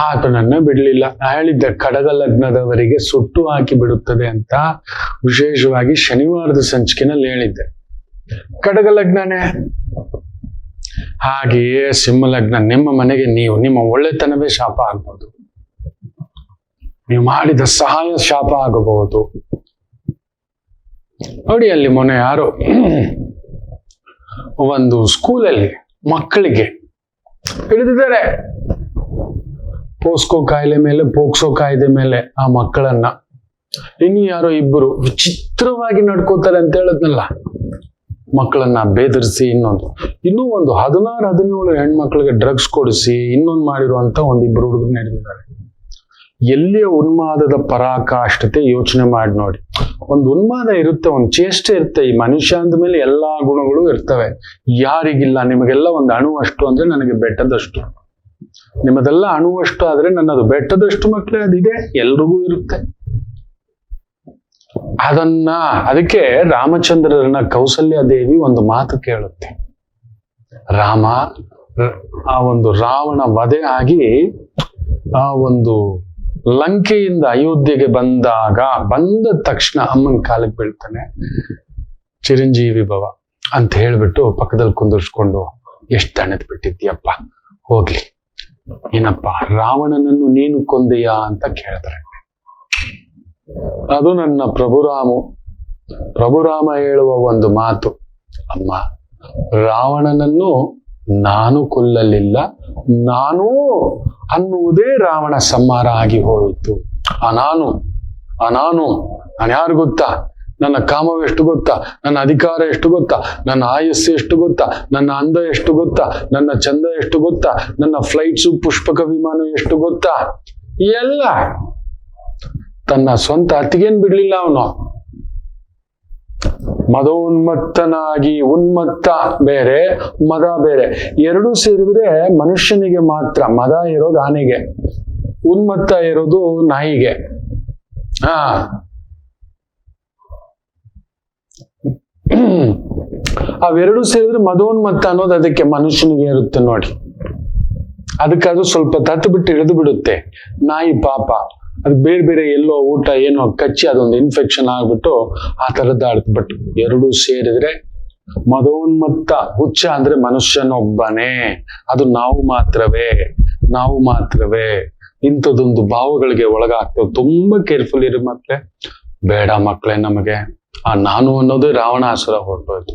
ಆತನನ್ನ ಬಿಡ್ಲಿಲ್ಲ. ಹೇಳಿದ್ದೆ ಕಡಗ ಲಗ್ನದವರಿಗೆ ಸುಟ್ಟು ಹಾಕಿ ಬಿಡುತ್ತದೆ ಅಂತ ವಿಶೇಷವಾಗಿ ಶನಿವಾರದ ಸಂಚಿಕೆನಲ್ಲಿ ಹೇಳಿದ್ದೆ. ಕಡಗ ಲಗ್ನನೇ ಹಾಗೆಯೇ ಸಿಂಹ ಲಗ್ನ, ನಿಮ್ಮ ಮನೆಗೆ ನಿಮ್ಮ ಒಳ್ಳೆತನವೇ ಶಾಪ ಆಗ್ಬಹುದು, ನೀವು ಮಾಡಿದ ಸಹಾಯ ಶಾಪ ಆಗಬಹುದು. ನೋಡಿ ಅಲ್ಲಿ ಮೊನ್ನೆ ಯಾರೋ ಒಂದು ಸ್ಕೂಲಲ್ಲಿ ಮಕ್ಕಳಿಗೆ ಹಿಡಿದಿದ್ದಾರೆ, ಪೋಸ್ಕೋ ಕಾಯ್ದೆ ಮೇಲೆ ಆ ಮಕ್ಕಳನ್ನ. ಇನ್ನು ಯಾರೋ ಇಬ್ಬರು ವಿಚಿತ್ರವಾಗಿ ನಡ್ಕೋತಾರೆ ಅಂತ ಹೇಳದ್ನಲ್ಲ, ಮಕ್ಕಳನ್ನ ಬೇದರಿಸಿ ಇನ್ನೂ ಒಂದು 16-17 ಹೆಣ್ಮಕ್ಳಿಗೆ ಡ್ರಗ್ಸ್ ಕೊಡಿಸಿ ಇನ್ನೊಂದು ಮಾಡಿರುವಂತ ಒಂದಿಬ್ಬರು ಹುಡುಗರು ನಡೆದಿದ್ದಾರೆ. ಎಲ್ಲಿಯ ಉನ್ಮಾದದ ಪರಾಕಾಷ್ಠತೆ ಯೋಚನೆ ಮಾಡಿ ನೋಡಿ. ಒಂದು ಉನ್ಮಾದ ಇರುತ್ತೆ, ಒಂದು ಚೇಷ್ಟೆ ಇರುತ್ತೆ. ಈ ಮನುಷ್ಯ ಅಂದ ಮೇಲೆ ಎಲ್ಲಾ ಗುಣಗಳು ಇರ್ತವೆ. ಯಾರಿಗಿಲ್ಲ? ನಿಮಗೆಲ್ಲ ಒಂದು ಅಣುವಷ್ಟು ಅಂದ್ರೆ ನನಗೆ ಬೆಟ್ಟದಷ್ಟು, ನಿಮ್ಮದೆಲ್ಲ ಅಣುವಷ್ಟು ಆದ್ರೆ ನನ್ನದು ಬೆಟ್ಟದಷ್ಟು. ಮಕ್ಕಳೇ ಅದಿದೆ, ಎಲ್ರಿಗೂ ಇರುತ್ತೆ. ಅದಕ್ಕೆ ರಾಮಚಂದ್ರರನ್ನ ಕೌಸಲ್ಯ ದೇವಿ ಒಂದು ಮಾತು ಕೇಳುತ್ತೆ. ರಾಮ ಆ ಒಂದು ರಾವಣ ವಧೆ ಆಗಿ ಆ ಒಂದು ಲಂಕೆಯಿಂದ ಅಯೋಧ್ಯೆಗೆ ಬಂದ ತಕ್ಷಣ ಅಮ್ಮನ ಕಾಲಕ್ಕೆ ಬೀಳ್ತಾನೆ, ಚಿರಂಜೀವಿ ಭವ ಅಂತ ಹೇಳ್ಬಿಟ್ಟು ಪಕ್ಕದಲ್ಲಿ ಕುಂದರ್ಸ್ಕೊಂಡು, ಎಷ್ಟು ತಣದ್ ಬಿಟ್ಟಿದ್ಯಪ್ಪ, ಹೋಗ್ಲಿ ಏನಪ್ಪ ರಾವಣನನ್ನು ನೀನು ಕೊಂದೆಯಾ ಅಂತ ಕೇಳಿದ್ರೆ, ಅದು ನನ್ನ ಪ್ರಭುರಾಮ ಹೇಳುವ ಒಂದು ಮಾತು. ಅಮ್ಮ, ರಾವಣನನ್ನು ನಾನು ಕೊಲ್ಲಲಿಲ್ಲ, ನಾನು ಅನ್ನುವುದೇ ರಾವಣ ಸಂಹಾರ ಆಗಿ ಹೋಯಿತು. ನಾನು ಯಾರು ಗೊತ್ತಾ? ನನ್ನ ಕಾಮವು ಎಷ್ಟು ಗೊತ್ತಾ? ನನ್ನ ಅಧಿಕಾರ ಎಷ್ಟು ಗೊತ್ತಾ? ನನ್ನ ಆಯಸ್ಸು ಎಷ್ಟು ಗೊತ್ತಾ? ನನ್ನ ಅಂದ ಎಷ್ಟು ಗೊತ್ತಾ? ನನ್ನ ಚಂದ ಎಷ್ಟು ಗೊತ್ತಾ? ನನ್ನ ಫ್ಲೈಟ್ಸು ಪುಷ್ಪಕ ವಿಮಾನ ಎಷ್ಟು ಗೊತ್ತಾ? ಎಲ್ಲ ತನ್ನ ಸ್ವಂತ ಅತ್ತಿಗೇನ್ ಬಿಡ್ಲಿಲ್ಲ ಅವನು. ಮದೋನ್ಮತ್ತನಾಗಿ, ಉನ್ಮತ್ತ ಬೇರೆ, ಮದ ಬೇರೆ. ಎರಡೂ ಸೇರಿದ್ರೆ ಮನುಷ್ಯನಿಗೆ ಮಾತ್ರ. ಮದ ಇರೋದು ಆನೆಗೆ, ಉನ್ಮತ್ತ ಇರೋದು ನಾಯಿಗೆ. ಅವೆರಡೂ ಸೇರಿದ್ರೆ ಮದೋನ್ಮತ್ತ ಅನ್ನೋದು ಅದಕ್ಕೆ ಮನುಷ್ಯನಿಗೆ ಇರುತ್ತೆ ನೋಡಿ. ಅದಕ್ಕೆ ಅದು ಸ್ವಲ್ಪ ತತ್ತು ಬಿಟ್ಟು ಇಳಿದು ಬಿಡುತ್ತೆ. ನಾಯಿ ಪಾಪ ಅದು ಬೇರೆ ಬೇರೆ ಎಲ್ಲೋ ಊಟ ಏನೋ ಕಚ್ಚಿ ಅದೊಂದು ಇನ್ಫೆಕ್ಷನ್ ಆಗ್ಬಿಟ್ಟು ಆ ತರದ್ದು. ಬಟ್ ಎರಡೂ ಸೇರಿದ್ರೆ ಮದೋನ್ಮತ್ತ ಹುಚ್ಚ ಅಂದ್ರೆ ಮನುಷ್ಯನೊಬ್ಬನೇ. ಅದು ನಾವು ಮಾತ್ರವೇ ಇಂಥದ್ದೊಂದು ಭಾವಗಳಿಗೆ ಒಳಗಾಗ್ತೇವೆ. ತುಂಬಾ ಕೇರ್ಫುಲ್ ಇರಿ ಮಕ್ಳೆ. ಬೇಡ ಮಕ್ಳೆ, ನಮಗೆ ಆ ನಾನು ಅನ್ನೋದು ರಾವಣಾಸುರ ಹೊರಟೋಯ್ತು.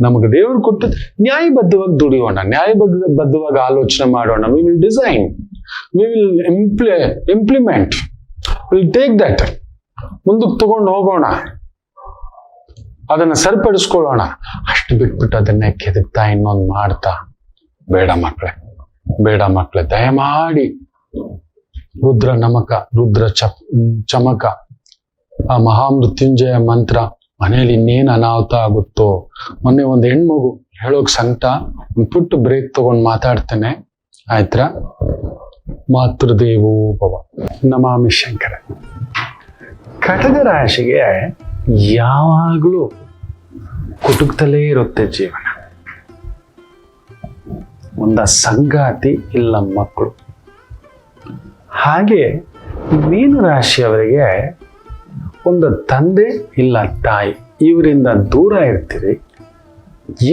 ನಮಗೆ ದೇವರು ಕೊಟ್ಟು ನ್ಯಾಯಬದ್ಧವಾಗಿ ದುಡಿಯೋಣ, ನ್ಯಾಯಬದ್ಧವಾಗಿ ಆಲೋಚನೆ ಮಾಡೋಣ. We will design, we will implement, will take that, ಮುಂದಕ್ಕೆ ತಗೊಂಡು ಹೋಗೋಣ, ಅದನ್ನ ಸರಿಪಡಿಸ್ಕೊಳ್ಳೋಣ. ಅಷ್ಟು ಬಿಟ್ಬಿಟ್ಟು ಅದನ್ನೇ ಕೆದಕ್ತಾ ಇನ್ನೊಂದು ಮಾಡ್ತಾ ಬೇಡ ಮಕ್ಳೆ, ದಯಮಾಡಿ ರುದ್ರ ಚಮಕ, ಆ ಮಹಾಮೃತ್ಯುಂಜಯ ಮಂತ್ರ ಮನೇಲಿ ಇನ್ನೇನು ಅನಾಹುತ ಆಗುತ್ತೋ. ಮೊನ್ನೆ ಒಂದು ಹೆಣ್ಮಗು ಹೇಳೋಕ್ ಸಂಕಟ, ಒಂದು ಪುಟ್ಟು ಬ್ರೇಕ್ ತಗೊಂಡು ಮಾತಾಡ್ತೇನೆ ಆಯ್ತಾ. ಮಾತೃದೇವೋ ಭವ, ನಮಾಮಿ ಶಂಕರ. ಕಟಕ ರಾಶಿಗೆ ಯಾವಾಗಲೂ ಕುಟುಕ್ತಲೇ ಇರುತ್ತೆ ಜೀವನ. ಒಂದ ಸಂಗಾತಿ ಇಲ್ಲ ಮಕ್ಕಳು. ಹಾಗೆ ಮೀನ ರಾಶಿಯವರಿಗೆ ಒಂದು ತಂದೆ ಇಲ್ಲ ತಾಯಿ, ಇವರಿಂದ ದೂರ ಇರ್ತೀರಿ,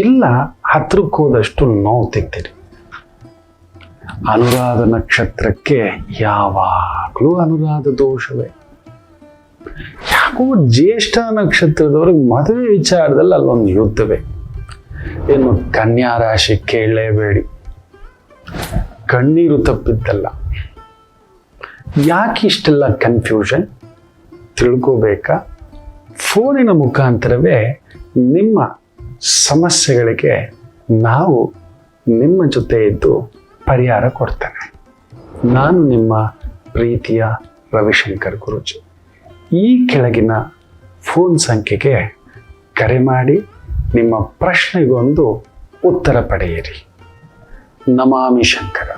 ಇಲ್ಲ ಹತ್ರಕ್ಕೆ ಹೋದಷ್ಟು ನೋವು ತೆಗ್ತೀರಿ. ಅನುರಾಧ ನಕ್ಷತ್ರಕ್ಕೆ ಯಾವಾಗಲೂ ಅನುರಾಧ ದೋಷವೇ. ಯಾಕೋ ಜ್ಯೇಷ್ಠ ನಕ್ಷತ್ರದವ್ರಿಗೆ ಮದುವೆ ವಿಚಾರದಲ್ಲಿ ಅಲ್ಲೊಂದು ಯುದ್ಧವೇ. ಇನ್ನು ಕನ್ಯಾ ರಾಶಿ ಕೇಳಲೇಬೇಡಿ, ಕಣ್ಣೀರು ತಪ್ಪಿದ್ದಲ್ಲ. ಯಾಕೆ ಇಷ್ಟೆಲ್ಲ ಕನ್ಫ್ಯೂಷನ್ ತಿಳ್ಕೋಬೇಕಾ? ಫೋನಿನ ಮುಖಾಂತರವೇ ನಿಮ್ಮ ಸಮಸ್ಯೆಗಳಿಗೆ ನಾವು ನಿಮ್ಮ ಜೊತೆ ಇದ್ದು ಪರಿಹಾರ ಕೊಡ್ತೇನೆ. ನಾನು ನಿಮ್ಮ ಪ್ರೀತಿಯ ರವಿಶಂಕರ್ ಗುರೂಜಿ. ಈ ಕೆಳಗಿನ ಫೋನ್ ಸಂಖ್ಯೆಗೆ ಕರೆ ಮಾಡಿ ನಿಮ್ಮ ಪ್ರಶ್ನೆಗೊಂದು ಉತ್ತರ ಪಡೆಯಿರಿ. ನಮಾಮಿ ಶಂಕರ.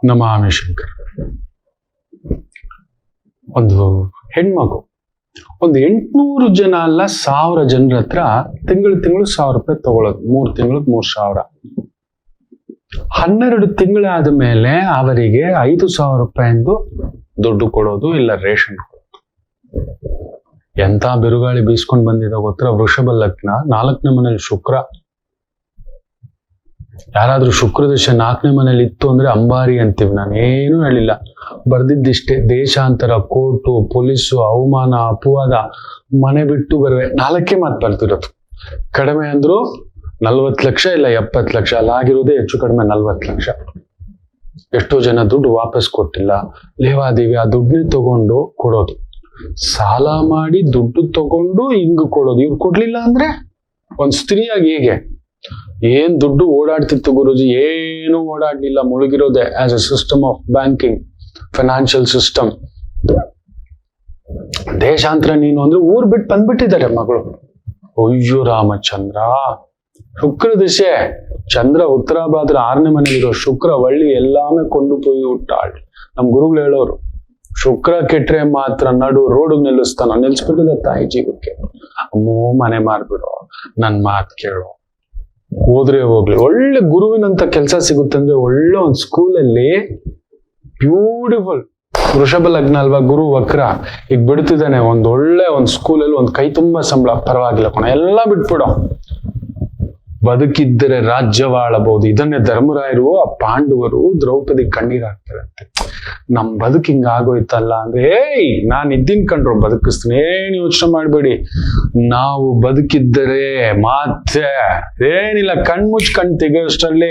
ನಮಾಮಿ ಶಂಕರ. ಒಂದು ಹೆಣ್ಮಗು ಒಂದು 800 ಜನ ಅಲ್ಲ, 1000 ಜನರ ಹತ್ರ ತಿಂಗಳು 1000 ರೂಪಾಯಿ ತಗೊಳ್ಳೋದು. 3 ತಿಂಗಳಿಗೆ 3000. 12 ತಿಂಗಳಾದ ಮೇಲೆ ಅವರಿಗೆ 5000 ರೂಪಾಯಿಂದು ದುಡ್ಡು ಕೊಡೋದು, ಇಲ್ಲ ರೇಷನ್ ಕೊಡೋದು. ಎಂತ ಬಿರುಗಾಳಿ ಬೀಸ್ಕೊಂಡು ಬಂದಿದೆ ಗೊತ್ತರ. ವೃಷಭ ಲಗ್ನ, 4ನೇ ಮನೇಲಿ ಶುಕ್ರ. ಯಾರಾದ್ರೂ ಶುಕ್ರದಶೆ 4ನೇ ಮನೇಲಿ ಇತ್ತು ಅಂದ್ರೆ ಅಂಬಾರಿ ಅಂತೀವಿ. ನಾನೇನು ಹೇಳಿಲ್ಲ, ಬರ್ದಿದ್ದಿಷ್ಟೇ. ದೇಶಾಂತರ, ಕೋರ್ಟು, ಪೊಲೀಸು, ಅವಮಾನ, ಅಪವಾದ, ಮನೆ ಬಿಟ್ಟು ಬರುವೆ. 4ಕ್ಕೆ ಮಾತು ಬರ್ತಿರೋದು. ಕಡಿಮೆ ಅಂದ್ರು 40 ಲಕ್ಷ, ಇಲ್ಲ 70 ಲಕ್ಷ. ಅಲ್ಲಾಗಿರೋದೇ ಹೆಚ್ಚು ಕಡಿಮೆ 40 ಲಕ್ಷ. ಎಷ್ಟೋ ಜನ ದುಡ್ಡು ವಾಪಸ್ ಕೊಟ್ಟಿಲ್ಲ. ಲೇವಾದೇವಿ ಆ ದುಡ್ಡನ್ನೇ ತಗೊಂಡು ಕೊಡೋದು. ಸಾಲ ಮಾಡಿ ದುಡ್ಡು ತಗೊಂಡು ಹಿಂಗ್ ಕೊಡೋದು. ಇವ್ರು ಕೊಡ್ಲಿಲ್ಲ ಅಂದ್ರೆ ಒಂದ್ ಸ್ತ್ರೀಯಾಗಿ ಹೇಗೆ ಏನ್ ದುಡ್ಡು ಓಡಾಡ್ತಿತ್ತು ಗುರುಜಿ? ಏನು ಓಡಾಡ್ಲಿಲ್ಲ, ಮುಳುಗಿರೋದೆ. As a system of banking, financial system. ದೇಶಾಂತರ ನೀನು ಅಂದ್ರೆ ಊರ್ ಬಿಟ್ಟು ಬಂದ್ಬಿಟ್ಟಿದ್ದಾರೆ ಮಗಳು. ಅಯ್ಯೋ ರಾಮಚಂದ್ರ, ಶುಕ್ರ ದಿಶೆ. ಚಂದ್ರ ಉತ್ತರಾಭಾದ್ರ 6ನೇ ಮನೇಲಿರೋ ಶುಕ್ರ ಒಳ್ಳಿ ಎಲ್ಲಾಮೇ ಕೊಂಡು ಪೋಯಿ ಹುಟ್ಟಾಳ್. ನಮ್ ಗುರುಗಳು ಹೇಳೋರು, ಶುಕ್ರ ಕೆಟ್ರೆ ಮಾತ್ರ ನಡು ರೋಡ್ ನಿಲ್ಲಿಸ್ತಾನ. ನಿಲ್ಸ್ಬಿಟ್ಟಿದೆ ತಾಯಿ ಜೀವಕ್ಕೆ. ಅಮ್ಮೋ ಮನೆ ಮಾರ್ಬಿಡು, ನನ್ ಮಾತ್ ಕೇಳು, ಹೋದ್ರೆ ಹೋಗ್ಲಿ. ಒಳ್ಳೆ ಗುರುವಿನಂತ ಕೆಲಸ ಸಿಗುತ್ತೆ ಅಂದ್ರೆ ಒಳ್ಳೆ ಒಂದ್ ಸ್ಕೂಲಲ್ಲಿ ಬ್ಯೂಟಿಫುಲ್. ವೃಷಭ ಲಗ್ನ ಅಲ್ವಾ, ಗುರು ವಕ್ರ. ಈಗ ಬಿಡ್ತಿದ್ದಾನೆ ಒಂದ್ ಒಳ್ಳೆ ಒಂದ್ ಸ್ಕೂಲಲ್ಲಿ ಒಂದ್ ಕೈ ತುಂಬಾ ಸಂಬಳ, ಪರವಾಗಿಲ್ಲ ಕಣ, ಎಲ್ಲ ಬಿಟ್ಬಿಡೋ. ಬದುಕಿದ್ದರೆ ರಾಜ್ಯವಾಳಬಹುದು. ಇದನ್ನೇ ಧರ್ಮರಾಯರು, ಆ ಪಾಂಡವರು ದ್ರೌಪದಿ ಕಣ್ಣೀರ್ ಹಾಕ್ತಾರಂತೆ. ನಮ್ ಬದುಕು ಹಿಂಗ ಆಗೋಯ್ತಲ್ಲ ಅಂದ್ರೆ, ಏಯ್ ನಾನ್ ಇದ್ದೀನ್ ಕಂಡ್ರು ಬದುಕಿಸ್ತೀನಿ, ಏನ್ ಯೋಚನೆ ಮಾಡ್ಬೇಡಿ. ನಾವು ಬದುಕಿದ್ದರೆ ಮತ್ತೆ ಏನಿಲ್ಲ, ಕಣ್ಮುಚ್ ಕಣ್ ತೆಗೆಯೋಷ್ಟರಲ್ಲಿ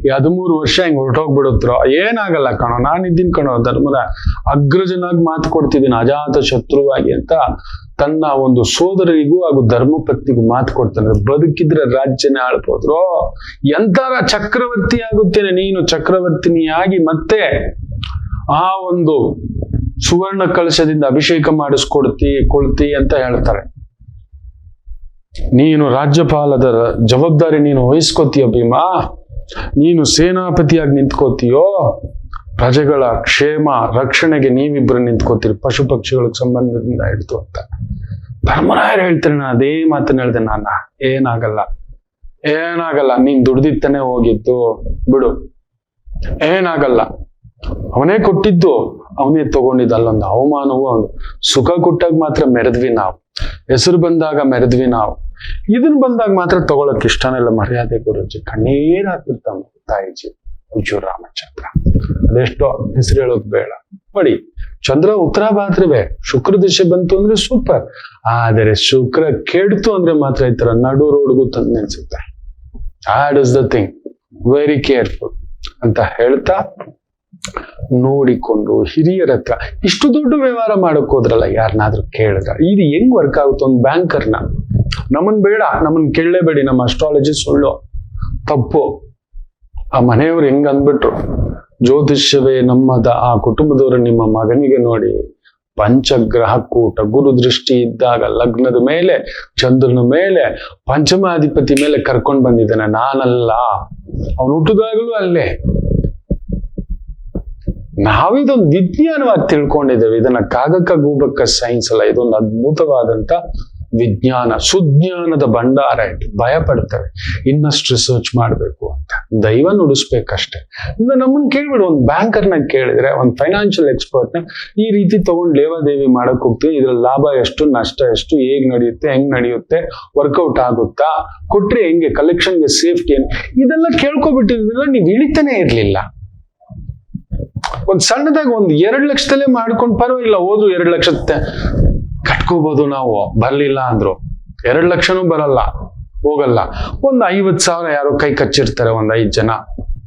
13 ವರ್ಷ ಹಿಂಗ್ ಹೊರಟೋಗ್ಬಿಡುತ್ತೋ. ಏನಾಗಲ್ಲ ಕಣೋ, ನಾನ್ ಇದ್ದೀನ್ ಕಣೋ. ಧರ್ಮದ ಅಗ್ರಜನಾಗಿ ಮಾತು ಕೊಡ್ತಿದ್ದೀನಿ, ಅಜಾತ ಶತ್ರುವಾಗಿ ಅಂತ ತನ್ನ ಒಂದು ಸೋದರಿಗೂ ಹಾಗೂ ಧರ್ಮಪತ್ನಿಗೂ ಮಾತು ಕೊಡ್ತಾನೆ. ಬದುಕಿದ್ರೆ ರಾಜ್ಯನೇ ಆಳ್ಬೋದ್ರು. ಎಂತರ ಚಕ್ರವರ್ತಿ ಆಗುತ್ತೇನೆ ನೀನು, ಚಕ್ರವರ್ತಿನಿಯಾಗಿ ಮತ್ತೆ ಆ ಒಂದು ಸುವರ್ಣ ಕಳಶದಿಂದ ಅಭಿಷೇಕ ಕೊಳ್ತಿ ಅಂತ ಹೇಳ್ತಾರೆ. ನೀನು ರಾಜ್ಯಪಾಲದ ಜವಾಬ್ದಾರಿ ನೀನು ವಹಿಸ್ಕೋತೀಯ ಭೀಮಾ. ನೀನು ಸೇನಾಪತಿಯಾಗಿ ನಿಂತ್ಕೋತೀಯೋ, ಪ್ರಜೆಗಳ ಕ್ಷೇಮ ರಕ್ಷಣೆಗೆ ನೀವಿಬ್ರು ನಿಂತ್ಕೋತೀರಿ, ಪಶು ಪಕ್ಷಿಗಳಿಗೆ ಸಂಬಂಧದಿಂದ ಹಿಡಿದು ಅಂತ ಧರ್ಮರಾಯರು ಹೇಳ್ತಾರೆ. ನಾನು ಅದೇ ಮಾತನ್ನ ಹೇಳ್ದೆ, ಏನಾಗಲ್ಲ, ನೀನ್ ದುಡ್ದಿತ್ತಾನೆ ಹೋಗಿದ್ದು, ಬಿಡು, ಏನಾಗಲ್ಲ. ಅವನೇ ಕೊಟ್ಟಿದ್ದು, ಅವನೇ ತಗೊಂಡಿದ್ದ. ಅಲ್ಲೊಂದು ಅವಮಾನವೂ, ಒಂದು ಸುಖ ಕೊಟ್ಟಾಗ ಮಾತ್ರ ಮೆರೆದ್ವಿ ನಾವು, ಹೆಸರು ಬಂದಾಗ ಮೆರೆದ್ವಿ ನಾವು. ಇದನ್ ಬಂದಾಗ ಮಾತ್ರ ತಗೊಳಕ್ ಇಷ್ಟನೇ ಇಲ್ಲ. ಮರ್ಯಾದೆ ಗುರುಜಿ, ಕಣ್ಣೀರ್ ಹಾಕ್ಬಿಡ್ತಾವ ತಾಯಿಜಿ. ಅಯ್ಯೋ ರಾಮಚಂದ್ರ, ಅದೆಷ್ಟೋ ಹೆಸರು ಹೇಳೋದ್ ಬೇಡ. ನೋಡಿ, ಚಂದ್ರ ಉತ್ತರಾಭಾದ್ರವೇ, ಶುಕ್ರ ದಿಶೆ ಬಂತು ಅಂದ್ರೆ ಸೂಪರ್. ಆದರೆ ಶುಕ್ರ ಕೆಡ್ತು ಅಂದ್ರೆ ಮಾತ್ರ ಈ ತರ ನಡು ರೋಡ್ಗೂ ತಂದು ನೆನ್ಸುತ್ತೆ. That is the thing, very careful ಅಂತ ಹೇಳ್ತಾ, ನೋಡಿಕೊಂಡು ಹಿರಿಯರ ಹತ್ರ ಇಷ್ಟು ದೊಡ್ಡ ವ್ಯವಹಾರ ಮಾಡಕ್ ಹೋದ್ರಲ್ಲ, ಯಾರನ್ನಾದ್ರೂ ಕೇಳಿದ್ರ ಇದು ಹೆಂಗ್ ವರ್ಕ್ ಆಗುತ್ತೆ? ಒಂದು ಬ್ಯಾಂಕರ್ನ ನಮ್ಮನ್ ಬೇಡ, ನಮ್ಮನ್ ಕೇಳಲೇಬೇಡಿ, ನಮ್ಮ ಅಸ್ಟ್ರಾಲಜಿ ಸುಳ್ಳು, ತಪ್ಪು. ಆ ಮನೆಯವ್ರು ಹೆಂಗ್ ಅಂದ್ಬಿಟ್ರು, ಜ್ಯೋತಿಷ್ಯವೇ ನಮ್ಮದ, ಆ ಕುಟುಂಬದವರು ನಿಮ್ಮ ಮಗನಿಗೆ ನೋಡಿ ಪಂಚಗ್ರಹ ಕೂಟ, ಗುರು ದೃಷ್ಟಿ ಇದ್ದಾಗ ಲಗ್ನದ ಮೇಲೆ, ಚಂದ್ರನ ಮೇಲೆ, ಪಂಚಮಾಧಿಪತಿ ಮೇಲೆ ಕರ್ಕೊಂಡ್ ಬಂದಿದ್ದಾನೆ. ನಾನಲ್ಲ, ಅವನು ಹುಟ್ಟಿದಾಗಲೂ ಅಲ್ಲೇ. ನಾವಿದೊಂದು ವಿಜ್ಞಾನವಾಗಿ ತಿಳ್ಕೊಂಡಿದ್ದೇವೆ. ಇದನ್ನ ಕಾಗಕ್ಕ ಗೂಬಕ್ಕ ಸೈನ್ಸ್ ಅಲ್ಲ, ಇದೊಂದು ಅದ್ಭುತವಾದಂತ ವಿಜ್ಞಾನ, ಸುಜ್ಞಾನದ ಭಂಡಾರ. ಇದು ಭಯ ಪಡ್ತೇವೆ, ಇನ್ನಷ್ಟು ರಿಸರ್ಚ್ ಮಾಡ್ಬೇಕು ಅಂತ. ದೈವ ನುಡಿಸ್ಬೇಕಷ್ಟೇ. ಇನ್ನು ನಮ್ಮನ್ನ ಕೇಳ್ಬಿಡು, ಒಂದು ಬ್ಯಾಂಕರ್ನ ಕೇಳಿದ್ರೆ, ಒಂದು ಫೈನಾನ್ಷಿಯಲ್ ಎಕ್ಸ್ಪರ್ಟ್ನ ಈ ರೀತಿ ತಗೊಂಡು ಲೇವಾದೇವಿ ಮಾಡಕ್ ಹೋಗ್ತೀವಿ, ಇದ್ರಲ್ಲಿ ಲಾಭ ಎಷ್ಟು, ನಷ್ಟ ಎಷ್ಟು, ಹೇಗ್ ನಡೆಯುತ್ತೆ, ಹೆಂಗ್ ನಡೆಯುತ್ತೆ, ವರ್ಕೌಟ್ ಆಗುತ್ತಾ, ಕೊಟ್ರೆ ಹೆಂಗೆ, ಕಲೆಕ್ಷನ್ಗೆ ಸೇಫ್ಟಿ ಏನು, ಇದೆಲ್ಲ ಕೇಳ್ಕೊಬಿಟ್ಟಿದ್ರೆ ನೀವು ಇಳಿತಾನೆ ಇರ್ಲಿಲ್ಲ. ಒಂದ್ ಸಣ್ಣದಾಗ ಒಂದು 2 ಲಕ್ಷದಲ್ಲೇ ಮಾಡ್ಕೊಂಡು ಪರವಾಗಿಲ್ಲ, ಹೋದ್ರು 2 ಲಕ್ಷ ಕಟ್ಕೋಬಹುದು ನಾವು. ಬರ್ಲಿಲ್ಲ ಅಂದ್ರು 2 ಲಕ್ಷನೂ ಬರಲ್ಲ, ಹೋಗಲ್ಲ. ಒಂದು 50,000 ಯಾರೋ ಕೈ ಕಚ್ಚಿರ್ತಾರೆ, ಒಂದ್ 5 ಜನ,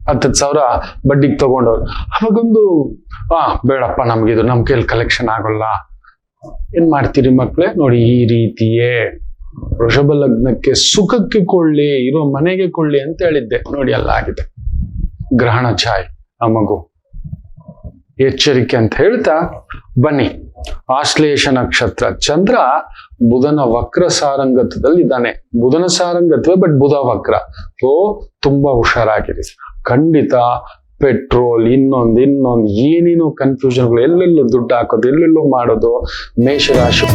10,000 ಬಡ್ಡಿಗೆ ತಗೊಂಡವ್ರು. ಅವಾಗೊಂದು ಬೇಡಪ್ಪ, ನಮ್ಗಿದು ನಮ್ ಕೈಲಿ ಕಲೆಕ್ಷನ್ ಆಗೋಲ್ಲ. ಏನ್ ಮಾಡ್ತೀರಿ ಮಕ್ಳೇ? ನೋಡಿ, ಈ ರೀತಿಯೇ ವೃಷಭ ಲಗ್ನಕ್ಕೆ ಸುಖಕ್ಕೆ ಕೊಳ್ಳಿ, ಇರೋ ಮನೆಗೆ ಕೊಳ್ಳಿ ಅಂತ ಹೇಳಿದ್ದೆ. ನೋಡಿ, ಅಲ್ಲ ಆಗಿದೆ. ಗ್ರಹಣ ಛಾಯ್ ಆ ಮಗು, ಎಚ್ಚರಿಕೆ ಅಂತ ಹೇಳ್ತಾ ಬನ್ನಿ. ಆಶ್ಲೇಷ ನಕ್ಷತ್ರ, ಚಂದ್ರ ಬುಧನ ವಕ್ರ ಸಾರಂಗತ್ವದಲ್ಲಿ ಇದ್ದಾನೆ. ಬುಧನ ಸಾರಂಗತ್ವ, ಬಟ್ ಬುಧ ವಕ್ರ. ಸೊ ತುಂಬಾ ಹುಷಾರಾಗಿರಿ. ಖಂಡಿತ ಪೆಟ್ರೋಲ್, ಇನ್ನೊಂದು ಏನೇನೋ ಕನ್ಫ್ಯೂಷನ್ಗಳು, ಎಲ್ಲೆಲ್ಲೋ ದುಡ್ಡು ಹಾಕೋದು, ಎಲ್ಲೆಲ್ಲೋ ಮಾಡೋದು. ಮೇಷರಾಶಿ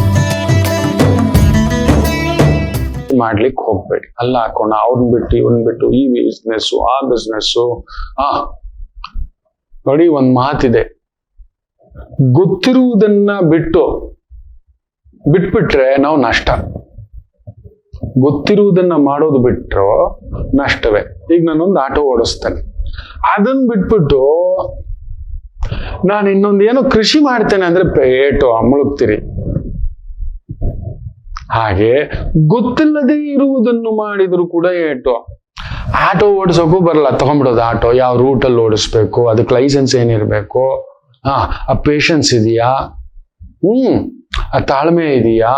ಮಾಡ್ಲಿಕ್ಕೆ ಹೋಗ್ಬೇಡಿ. ಅಲ್ಲ ಹಾಕೋಣ, ಅವ್ರನ್ನ ಬಿಟ್ಟು ಇವನ್ ಬಿಟ್ಟು, ಈ ಬಿಸ್ನೆಸ್ ಆ ಬಿಸ್ನೆಸ್. ನೋಡಿ, ಒಂದ್ ಮಾತಿದೆ, ಗೊತ್ತಿರುವುದನ್ನ ಬಿಟ್ಬಿಟ್ರೆ ನಾವು ನಷ್ಟ. ಗೊತ್ತಿರುವುದನ್ನ ಮಾಡೋದು ಬಿಟ್ರು ನಷ್ಟವೇ. ಈಗ ನಾನೊಂದು ಆಟೋ ಓಡಿಸ್ತೇನೆ, ಅದನ್ನ ಬಿಟ್ಬಿಟ್ಟು ನಾನು ಇನ್ನೊಂದು ಏನೋ ಕೃಷಿ ಮಾಡ್ತೇನೆ ಅಂದ್ರೆ ಪೇಟು ಮುಳುಗ್ತೀರಿ. ಹಾಗೆ ಗೊತ್ತಿಲ್ಲದೆ ಇರುವುದನ್ನು ಮಾಡಿದ್ರು ಕೂಡ ಏಟು. ಆಟೋ ಓಡಿಸೋಕು ಬರಲ್ಲ, ತಗೊಂಡ್ಬಿಡೋದು ಆಟೋ. ಯಾವ ರೂಟಲ್ಲಿ ಓಡಿಸ್ಬೇಕು, ಅದಕ್ಕೆ ಲೈಸೆನ್ಸ್ ಏನಿರ್ಬೇಕು, ಆ ಪೇಷನ್ಸ್ ಇದೆಯಾ, ಆ ತಾಳ್ಮೆ ಇದೆಯಾ?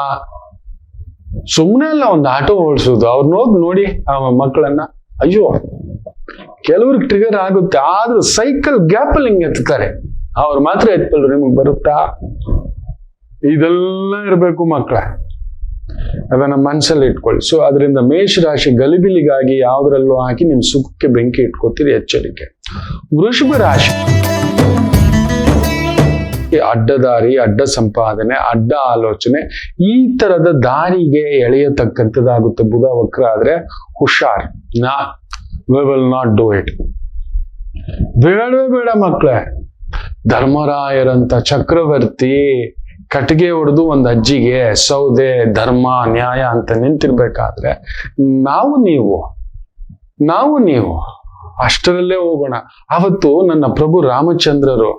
ಸುಮ್ಮನೆ ಅಲ್ಲ ಒಂದು ಆಟೋ ಓಡಿಸೋದು. ಅವ್ರನ್ನ ನೋಡಿ ಆ ಮಕ್ಕಳನ್ನ, ಅಯ್ಯೋ ಕೆಲವ್ರಿಗೆ ಟ್ರಿಗರ್ ಆಗುತ್ತೆ, ಆದ್ರೂ ಸೈಕಲ್ ಗ್ಯಾಪಲ್ಲಿ ಹಿಂಗೆ ಎತ್ತಾರೆ, ಅವ್ರು ಮಾತ್ರ ಎತ್ಬಲ್ರು. ನಿಮಗ್ ಬರುತ್ತಾ? ಇದೆಲ್ಲ ಇರ್ಬೇಕು ಮಕ್ಕಳ, ಅದನ್ನ ಮನಸ್ಸಲ್ಲಿ ಇಟ್ಕೊಳ್ಳಿ. ಸೊ ಅದರಿಂದ ಮೇಷರಾಶಿ ಗಲಿಬಿಲಿಗಾಗಿ ಯಾವ್ದ್ರಲ್ಲೂ ಹಾಕಿ ನಿಮ್ ಸುಖಕ್ಕೆ ಬೆಂಕಿ ಇಟ್ಕೋತೀರಿ, ಎಚ್ಚರಿಕೆ. ವೃಷಭ ರಾಶಿ ಅಡ್ಡದಾರಿ, ಅಡ್ಡ ಸಂಪಾದನೆ, ಅಡ್ಡ ಆಲೋಚನೆ, ಈ ತರದ ದಾರಿಗೆ ಎಳೆಯತಕ್ಕಂಥದ್ದಾಗುತ್ತೆ. ಬುಧ ವಕ್ರ ಆದ್ರೆ ಹುಷಾರ್. we will not do it. ಬೇಡವೇ ಬೇಡ ಮಕ್ಕಳೇ. ಧರ್ಮರಾಯರಂತ ಚಕ್ರವರ್ತಿ ಕಟ್ಟಿಗೆ ಹೊಡೆದು ಒಂದು ಅಜ್ಜಿಗೆ ಸೌದೆ, ಧರ್ಮ, ನ್ಯಾಯ ಅಂತ ನಿಂತಿರ್ಬೇಕಾದ್ರೆ ನಾವು ನೀವು ಅಷ್ಟರಲ್ಲೇ ಹೋಗೋಣ. ಅವತ್ತು ನನ್ನ ಪ್ರಭು ರಾಮಚಂದ್ರರು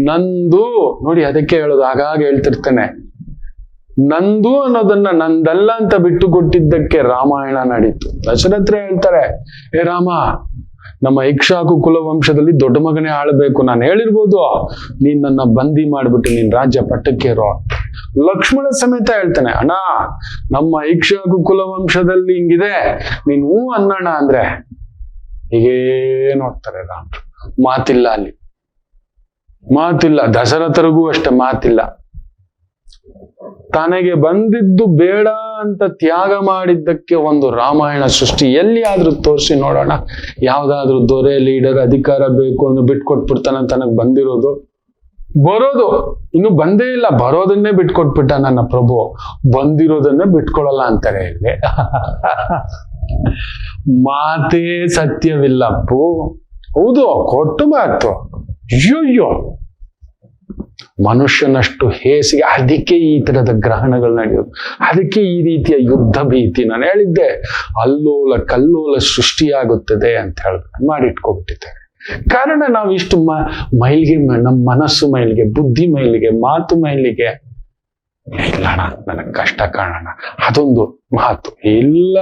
ನಂದು ನೋಡಿ, ಅದಕ್ಕೆ ಹೇಳೋದು, ಆಗಾಗ ಹೇಳ್ತಿರ್ತೇನೆ, ನಂದು ಅನ್ನೋದನ್ನ ನಂದಲ್ಲ ಅಂತ ಬಿಟ್ಟು ಕೊಟ್ಟಿದ್ದಕ್ಕೆ ರಾಮಾಯಣ ನಡೀತು. ದಶರಥರೇ ಹೇಳ್ತಾರೆ, ಏ ರಾಮ, ನಮ್ಮ ಇಕ್ಷಾಕು ಕುಲವಂಶದಲ್ಲಿ ದೊಡ್ಡ ಮಗನೇ ಆಳ್ಬೇಕು. ನಾನು ಹೇಳಿರ್ಬೋದು, ನೀನ್ ನನ್ನ ಬಂದಿ ಮಾಡ್ಬಿಟ್ಟು ನೀನ್ ರಾಜ್ಯ ಪಟ್ಟಕ್ಕೇರೋ. ಲಕ್ಷ್ಮಣ ಸಮೇತ ಹೇಳ್ತಾನೆ, ಅಣ್ಣ ನಮ್ಮ ಇಕ್ಷಾಕು ಕುಲವಂಶದಲ್ಲಿ ಹಿಂಗಿದೆ, ನೀನ್ ಹೂ ಅನ್ನೋಣ ಅಂದ್ರೆ ಹೀಗೇ ನೋಡ್ತಾರೆ ರಾಮ್ರು. ಮಾತಿಲ್ಲ ಅಲ್ಲಿ, ಮಾತಿಲ್ಲ. ದಶರಥರಿಗೂ ಅಷ್ಟೇ ಮಾತಿಲ್ಲ. ತನಗೆ ಬಂದಿದ್ದು ಬೇಡ ಅಂತ ತ್ಯಾಗ ಮಾಡಿದ್ದಕ್ಕೆ ಒಂದು ರಾಮಾಯಣ ಸೃಷ್ಟಿ. ಎಲ್ಲಿ ಆದ್ರೂ ತೋರಿಸಿ ನೋಡೋಣ, ಯಾವ್ದಾದ್ರು ದೊರೆ, ಲೀಡರ್, ಅಧಿಕಾರ ಬೇಕು ಅಂದ್ರೆ ಬಿಟ್ಕೊಟ್ಬಿಡ್ತಾನ. ತನಗ್ ಬಂದಿರೋದು ಬರೋದು ಇನ್ನು ಬಂದೇ ಇಲ್ಲ, ಬರೋದನ್ನೇ ಬಿಟ್ಕೊಟ್ಬಿಟ್ಟ ನನ್ನ ಪ್ರಭು, ಬಂದಿರೋದನ್ನೇ ಬಿಟ್ಕೊಳಲ್ಲ ಅಂತಾರೆ ಇಲ್ಲಿ. ಮಾತೇ ಸತ್ಯವಿಲ್ಲಪ್ಪು. ಹೌದು, ಕೊಟ್ಟು ಮಾತು. ಅಯ್ಯೋ, ಮನುಷ್ಯನಷ್ಟು ಹೇಸಿಗೆ. ಅದಕ್ಕೆ ಈ ತರದ ಗ್ರಹಣಗಳು ನಡೆಯೋದು, ಅದಕ್ಕೆ ಈ ರೀತಿಯ ಯುದ್ಧ ಭೀತಿ. ನಾನು ಹೇಳಿದ್ದೆ, ಅಲ್ಲೋಲ ಕಲ್ಲೋಲ ಸೃಷ್ಟಿಯಾಗುತ್ತದೆ ಅಂತ ಹೇಳಿದ್ರೆ ಮಾಡಿಟ್ಕೊಬಿಟ್ಟಿದ್ದಾರೆ. ಕಾರಣ ನಾವು ಇಷ್ಟು ಮೈಲಿಗೆ, ನಮ್ಮ ಮನಸ್ಸು ಮೈಲಿಗೆ, ಬುದ್ಧಿ ಮೈಲಿಗೆ, ಮಾತು ಮೈಲಿಗೆ. ಇಲ್ಲಣ್ಣ ನನಗೆ ಕಷ್ಟ ಕಾಣೋಣ, ಅದೊಂದು ಮಾತು ಇಲ್ಲ.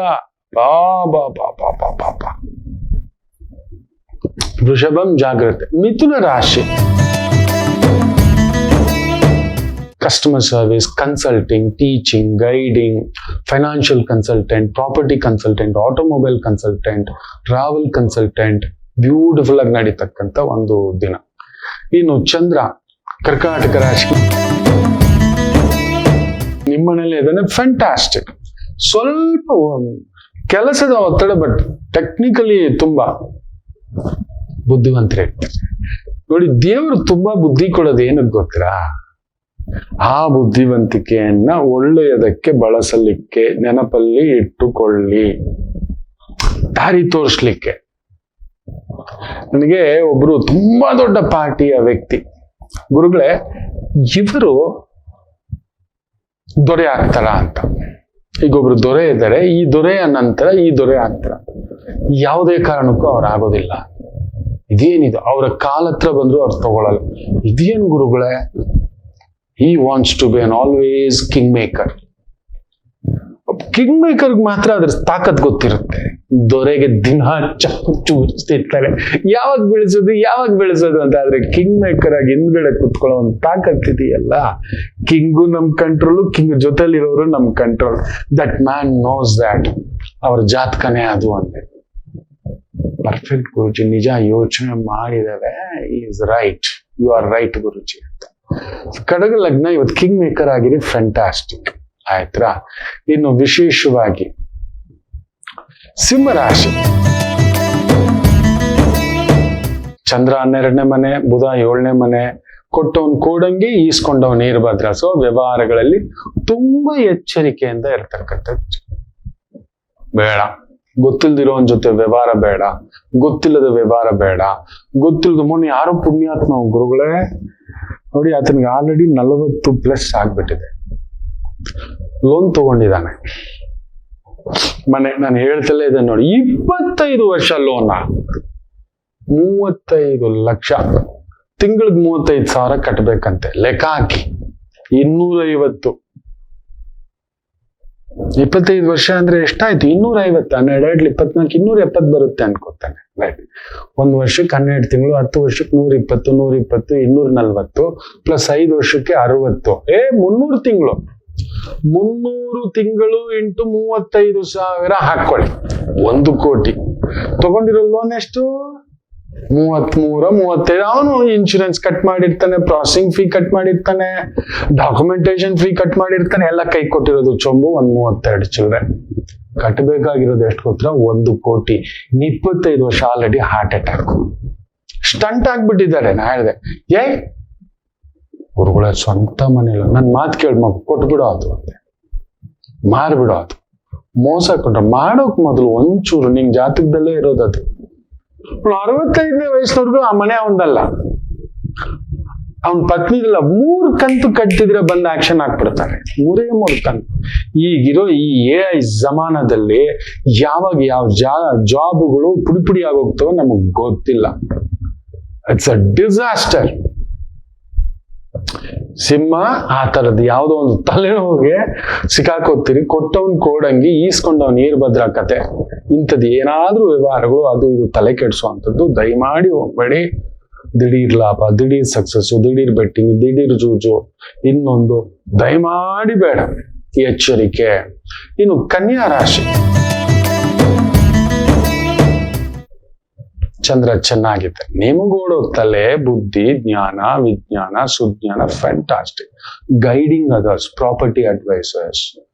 ಬಾ. ವೃಷಭಂ ಜಾಗ್ರತೆ. ಮಿಥುನ ರಾಶಿ customer service, consulting, teaching, guiding, financial consultant, property consultant, automobile consultant, travel consultant, beautiful ಆಗಿ ನಡೀತಕ್ಕಂಥ ಒಂದು ದಿನ. ಇನ್ನು ಚಂದ್ರ ಕರ್ಕಾಟಕ ರಾಶಿ ನಿಮ್ಮನೇಲಿ ಇದನ್ನೇ ಫ್ಯಾಂಟಾಸ್ಟಿಕ್. ಸ್ವಲ್ಪ ಕೆಲಸದ ಒತ್ತಡ, ಬಟ್ ಟೆಕ್ನಿಕಲಿ ತುಂಬಾ ಬುದ್ಧಿವಂತರೇ ನೋಡಿ. ದೇವರು ತುಂಬಾ ಬುದ್ಧಿ ಕೊಡೋದು ಏನಕ್ಕೆ ಗೊತ್ತಾ? ಆ ಬುದ್ಧಿವಂತಿಕೆಯನ್ನ ಒಳ್ಳೆಯದಕ್ಕೆ ಬಳಸಲಿಕ್ಕೆ, ನೆನಪಲ್ಲಿ ಇಟ್ಟುಕೊಳ್ಳಿ, ದಾರಿ ತೋರಿಸ್ಲಿಕ್ಕೆ. ನನಗೆ ಒಬ್ರು ತುಂಬಾ ದೊಡ್ಡ ಪಾರ್ಟಿಯ ವ್ಯಕ್ತಿ, ಗುರುಗಳೇ ಇವರು ದೊರೆ ಆಗ್ತಾರ ಅಂತ. ಈಗ ಒಬ್ರು ದೊರೆ ಇದ್ದಾರೆ, ಈ ದೊರೆಯ ನಂತರ ಈ ದೊರೆ ಆಗ್ತಾರ. ಯಾವುದೇ ಕಾರಣಕ್ಕೂ ಅವ್ರು ಆಗೋದಿಲ್ಲ. ಇದೇನಿದು, ಅವರ ಕಾಲ ಹತ್ರ ಬಂದ್ರು ಅವ್ರು ತಗೊಳಲ್ಲ. ಇದೇನ್ ಗುರುಗಳೇ? He wants to be an always king maker. King ಮೇಕರ್ಗೆ ಮಾತ್ರ ಅದ್ರ ತಾಕತ್ ಗೊತ್ತಿರುತ್ತೆ. ದೊರೆಗೆ ದಿನ ಚುಚ್ತಿರ್ತಾರೆ, ಯಾವಾಗ ಬೆಳೆಸೋದು ಅಂತ. ಆದ್ರೆ ಕಿಂಗ್ ಮೇಕರ್ ಆಗಿ ಹಿಂದ್ಗಡೆ ಕುತ್ಕೊಳ್ಳೋ ಒಂದು ತಾಕತ್ ಇದೆಯಲ್ಲ, ಕಿಂಗು ನಮ್ ಕಂಟ್ರೋಲು, ಕಿಂಗ್ ಜೊತೆಲಿರೋರು ನಮ್ control. That man knows that. ಅವ್ರ ಜಾತಕನೇ ಅದು ಅಂದೆ. ಪರ್ಫೆಕ್ಟ್ ಗುರುಜಿ, ನಿಜ ಯೋಚನೆ ಮಾಡಿದರೆ is right, you are right Guruji ಅಂತ. ಕಡಗ ಲಗ್ನ ಇವತ್ತು ಕಿಂಗ್ ಮೇಕರ್ ಆಗಿರಿ, ಫ್ಯಾಂಟಾಸ್ಟಿಕ್ ಆಯ್ತಾ. ಇನ್ನು ವಿಶೇಷವಾಗಿ ಸಿಂಹರಾಶಿ ಚಂದ್ರ 12ನೇ ಮನೆ, ಬುಧ 7ನೇ ಮನೆ, ಕೊಟ್ಟವನ್ ಕೂಡಂಗಿ ಈಸ್ಕೊಂಡವನ್ ನೀರ್ಭದ್ರ. ಸೊ ವ್ಯವಹಾರಗಳಲ್ಲಿ ತುಂಬಾ ಎಚ್ಚರಿಕೆಯಿಂದ ಇರ್ತಕ್ಕಂಥದ್ದು ಬೇಡ. ಗೊತ್ತಿಲ್ದಿರೋನ್ ಜೊತೆ ವ್ಯವಹಾರ ಬೇಡ, ಗೊತ್ತಿಲ್ಲದ ವ್ಯವಹಾರ ಬೇಡ. ಗೊತ್ತಿಲ್ಲದ ಮೊನ್ನೆ ಯಾರೋ ಪುಣ್ಯಾತ್ಮ ಗುರುಗಳೇ ನೋಡಿ, ಆತನಿಗೆ ಆಲ್ರೆಡಿ 40+ ಆಗ್ಬಿಟ್ಟಿದೆ. ಲೋನ್ ತಗೊಂಡಿದ್ದಾನೆ ಮನೆ. ನಾನು ಹೇಳ್ತಲೇ ಇದ್ದೇನೆ ನೋಡಿ, 25 ವರ್ಷ ಲೋನ, 35 ಲಕ್ಷ, ತಿಂಗಳಿಗೆ 35,000 ಕಟ್ಬೇಕಂತೆ. ಲೆಕ್ಕ ಹಾಕಿ 250, 25 ವರ್ಷ ಅಂದ್ರೆ ಎಷ್ಟಾಯ್ತು? 250, 12 24, 270 ಬರುತ್ತೆ ಅನ್ಕೋತಾನೆ. ರೈಟ್. 1 ವರ್ಷಕ್ಕೆ 12 ತಿಂಗಳು, 10 ವರ್ಷಕ್ಕೆ 120, 120, 240 ಪ್ಲಸ್ 5 ವರ್ಷಕ್ಕೆ 60. 300 ತಿಂಗಳು. 300 ತಿಂಗಳು ಇಂಟು 35,000 ಹಾಕೊಳ್ಳಿ, 1 ಕೋಟಿ. ತಗೊಂಡಿರೋ ಲೋನ್ ಎಷ್ಟು? 33, 35. ಅವನು ಇನ್ಶೂರೆನ್ಸ್ ಕಟ್ ಮಾಡಿರ್ತಾನೆ, ಪ್ರಾಸೆಸಿಂಗ್ ಫೀ ಕಟ್ ಮಾಡಿರ್ತಾನೆ, ಡಾಕ್ಯುಮೆಂಟೇಶನ್ ಫೀ ಕಟ್ ಮಾಡಿರ್ತಾನೆ, ಎಲ್ಲ ಕೈ ಕೊಟ್ಟಿರೋದು ಚೊಂಬು 32 ಚಿಲ್ಲರೆ. ಕಟ್ಟಬೇಕಾಗಿರೋದು ಎಷ್ಟು ಗೊತ್ತಾ? 1 ಕೋಟಿ. 25 ವರ್ಷ ಆಲ್ರೆಡಿ ಹಾರ್ಟ್ ಅಟ್ಯಾಕ್, ಸ್ಟಂಟ್ ಆಗ್ಬಿಟ್ಟಿದ್ದಾರೆ. ನಾ ಹೇಳಿದೆ, ಗುರುಗಳ ಸ್ವಂತ ಮನೇಲಿ ನನ್ ಮಾತು ಕೇಳಿ ಮಗು ಕೊಟ್ಬಿಡೋ ಅದು ಅಂತೆ, ಮಾರ್ಬಿಡೋ ಅದು. ಮೋಸ ಕೊಟ್ರೆ ಮಾಡೋಕ್ ಮೊದಲು ಒಂಚೂರು ನಿನ್ ಜಾತಕದಲ್ಲೇ ಇರೋದದು. 65ನೇ ವಯಸ್ಸಿನವರೆಗೂ ಆ ಮನೆ ಅವನದಲ್ಲ, ಅವನ್ ಪತ್ನಿದಲ್ಲ. 3 ಕಂತು ಕಟ್ಟಿದ್ರೆ ಬಂದು ಆಕ್ಷನ್ ಹಾಕ್ಬಿಡ್ತಾರೆ. 3 ಕಂತು. ಈಗಿರೋ ಈ AI ಜಮಾನದಲ್ಲಿ ಯಾವಾಗ ಯಾವ ಜಾಬ್ಗಳು ಪುಡಿ ಆಗೋಗ್ತವೋ ನಮಗ್ ಗೊತ್ತಿಲ್ಲ. It's a disaster. ಸಿಂಹ ಆ ತರದ್ದು ಯಾವುದೋ ಒಂದು ತಲೆನೋವಿಗೆ ಸಿಕ್ಕಾಕೋತೀರಿ. ಕೊಟ್ಟವನ್ ಕೋಡಂಗಿ ಈಸ್ಕೊಂಡವನ್ ನೀರ್ಭದ್ರ ಕತೆ. ಇಂಥದ್ದು ಏನಾದ್ರೂ ವ್ಯವಹಾರಗಳು ಅದು ಇದು ತಲೆ ಕೆಡಿಸುವಂಥದ್ದು ದಯಮಾಡಿ ಹೋಗ್ಬೇಡಿ. ದಿಢೀರ್ ಲಾಭ, ದಿಢೀರ್ ಸಕ್ಸಸ್, ದಿಢೀರ್ ಬೆಟ್ಟಿಂಗ್, ದಿಢೀರ್ ಜೂಜು, ಇನ್ನೊಂದು ದಯಮಾಡಿ ಬೇಡ. ಎಚ್ಚರಿಕೆ. ಇನ್ನು ಕನ್ಯಾ ರಾಶಿ, ಚಂದ್ರ ಚೆನ್ನಾಗಿದೆ. ನಿಮಗೋಡೋ ತಲೆ, ಬುದ್ಧಿ, ಜ್ಞಾನ, ವಿಜ್ಞಾನ, ಸುಜ್ಞಾನ, fantastic. Guiding others, property advisors,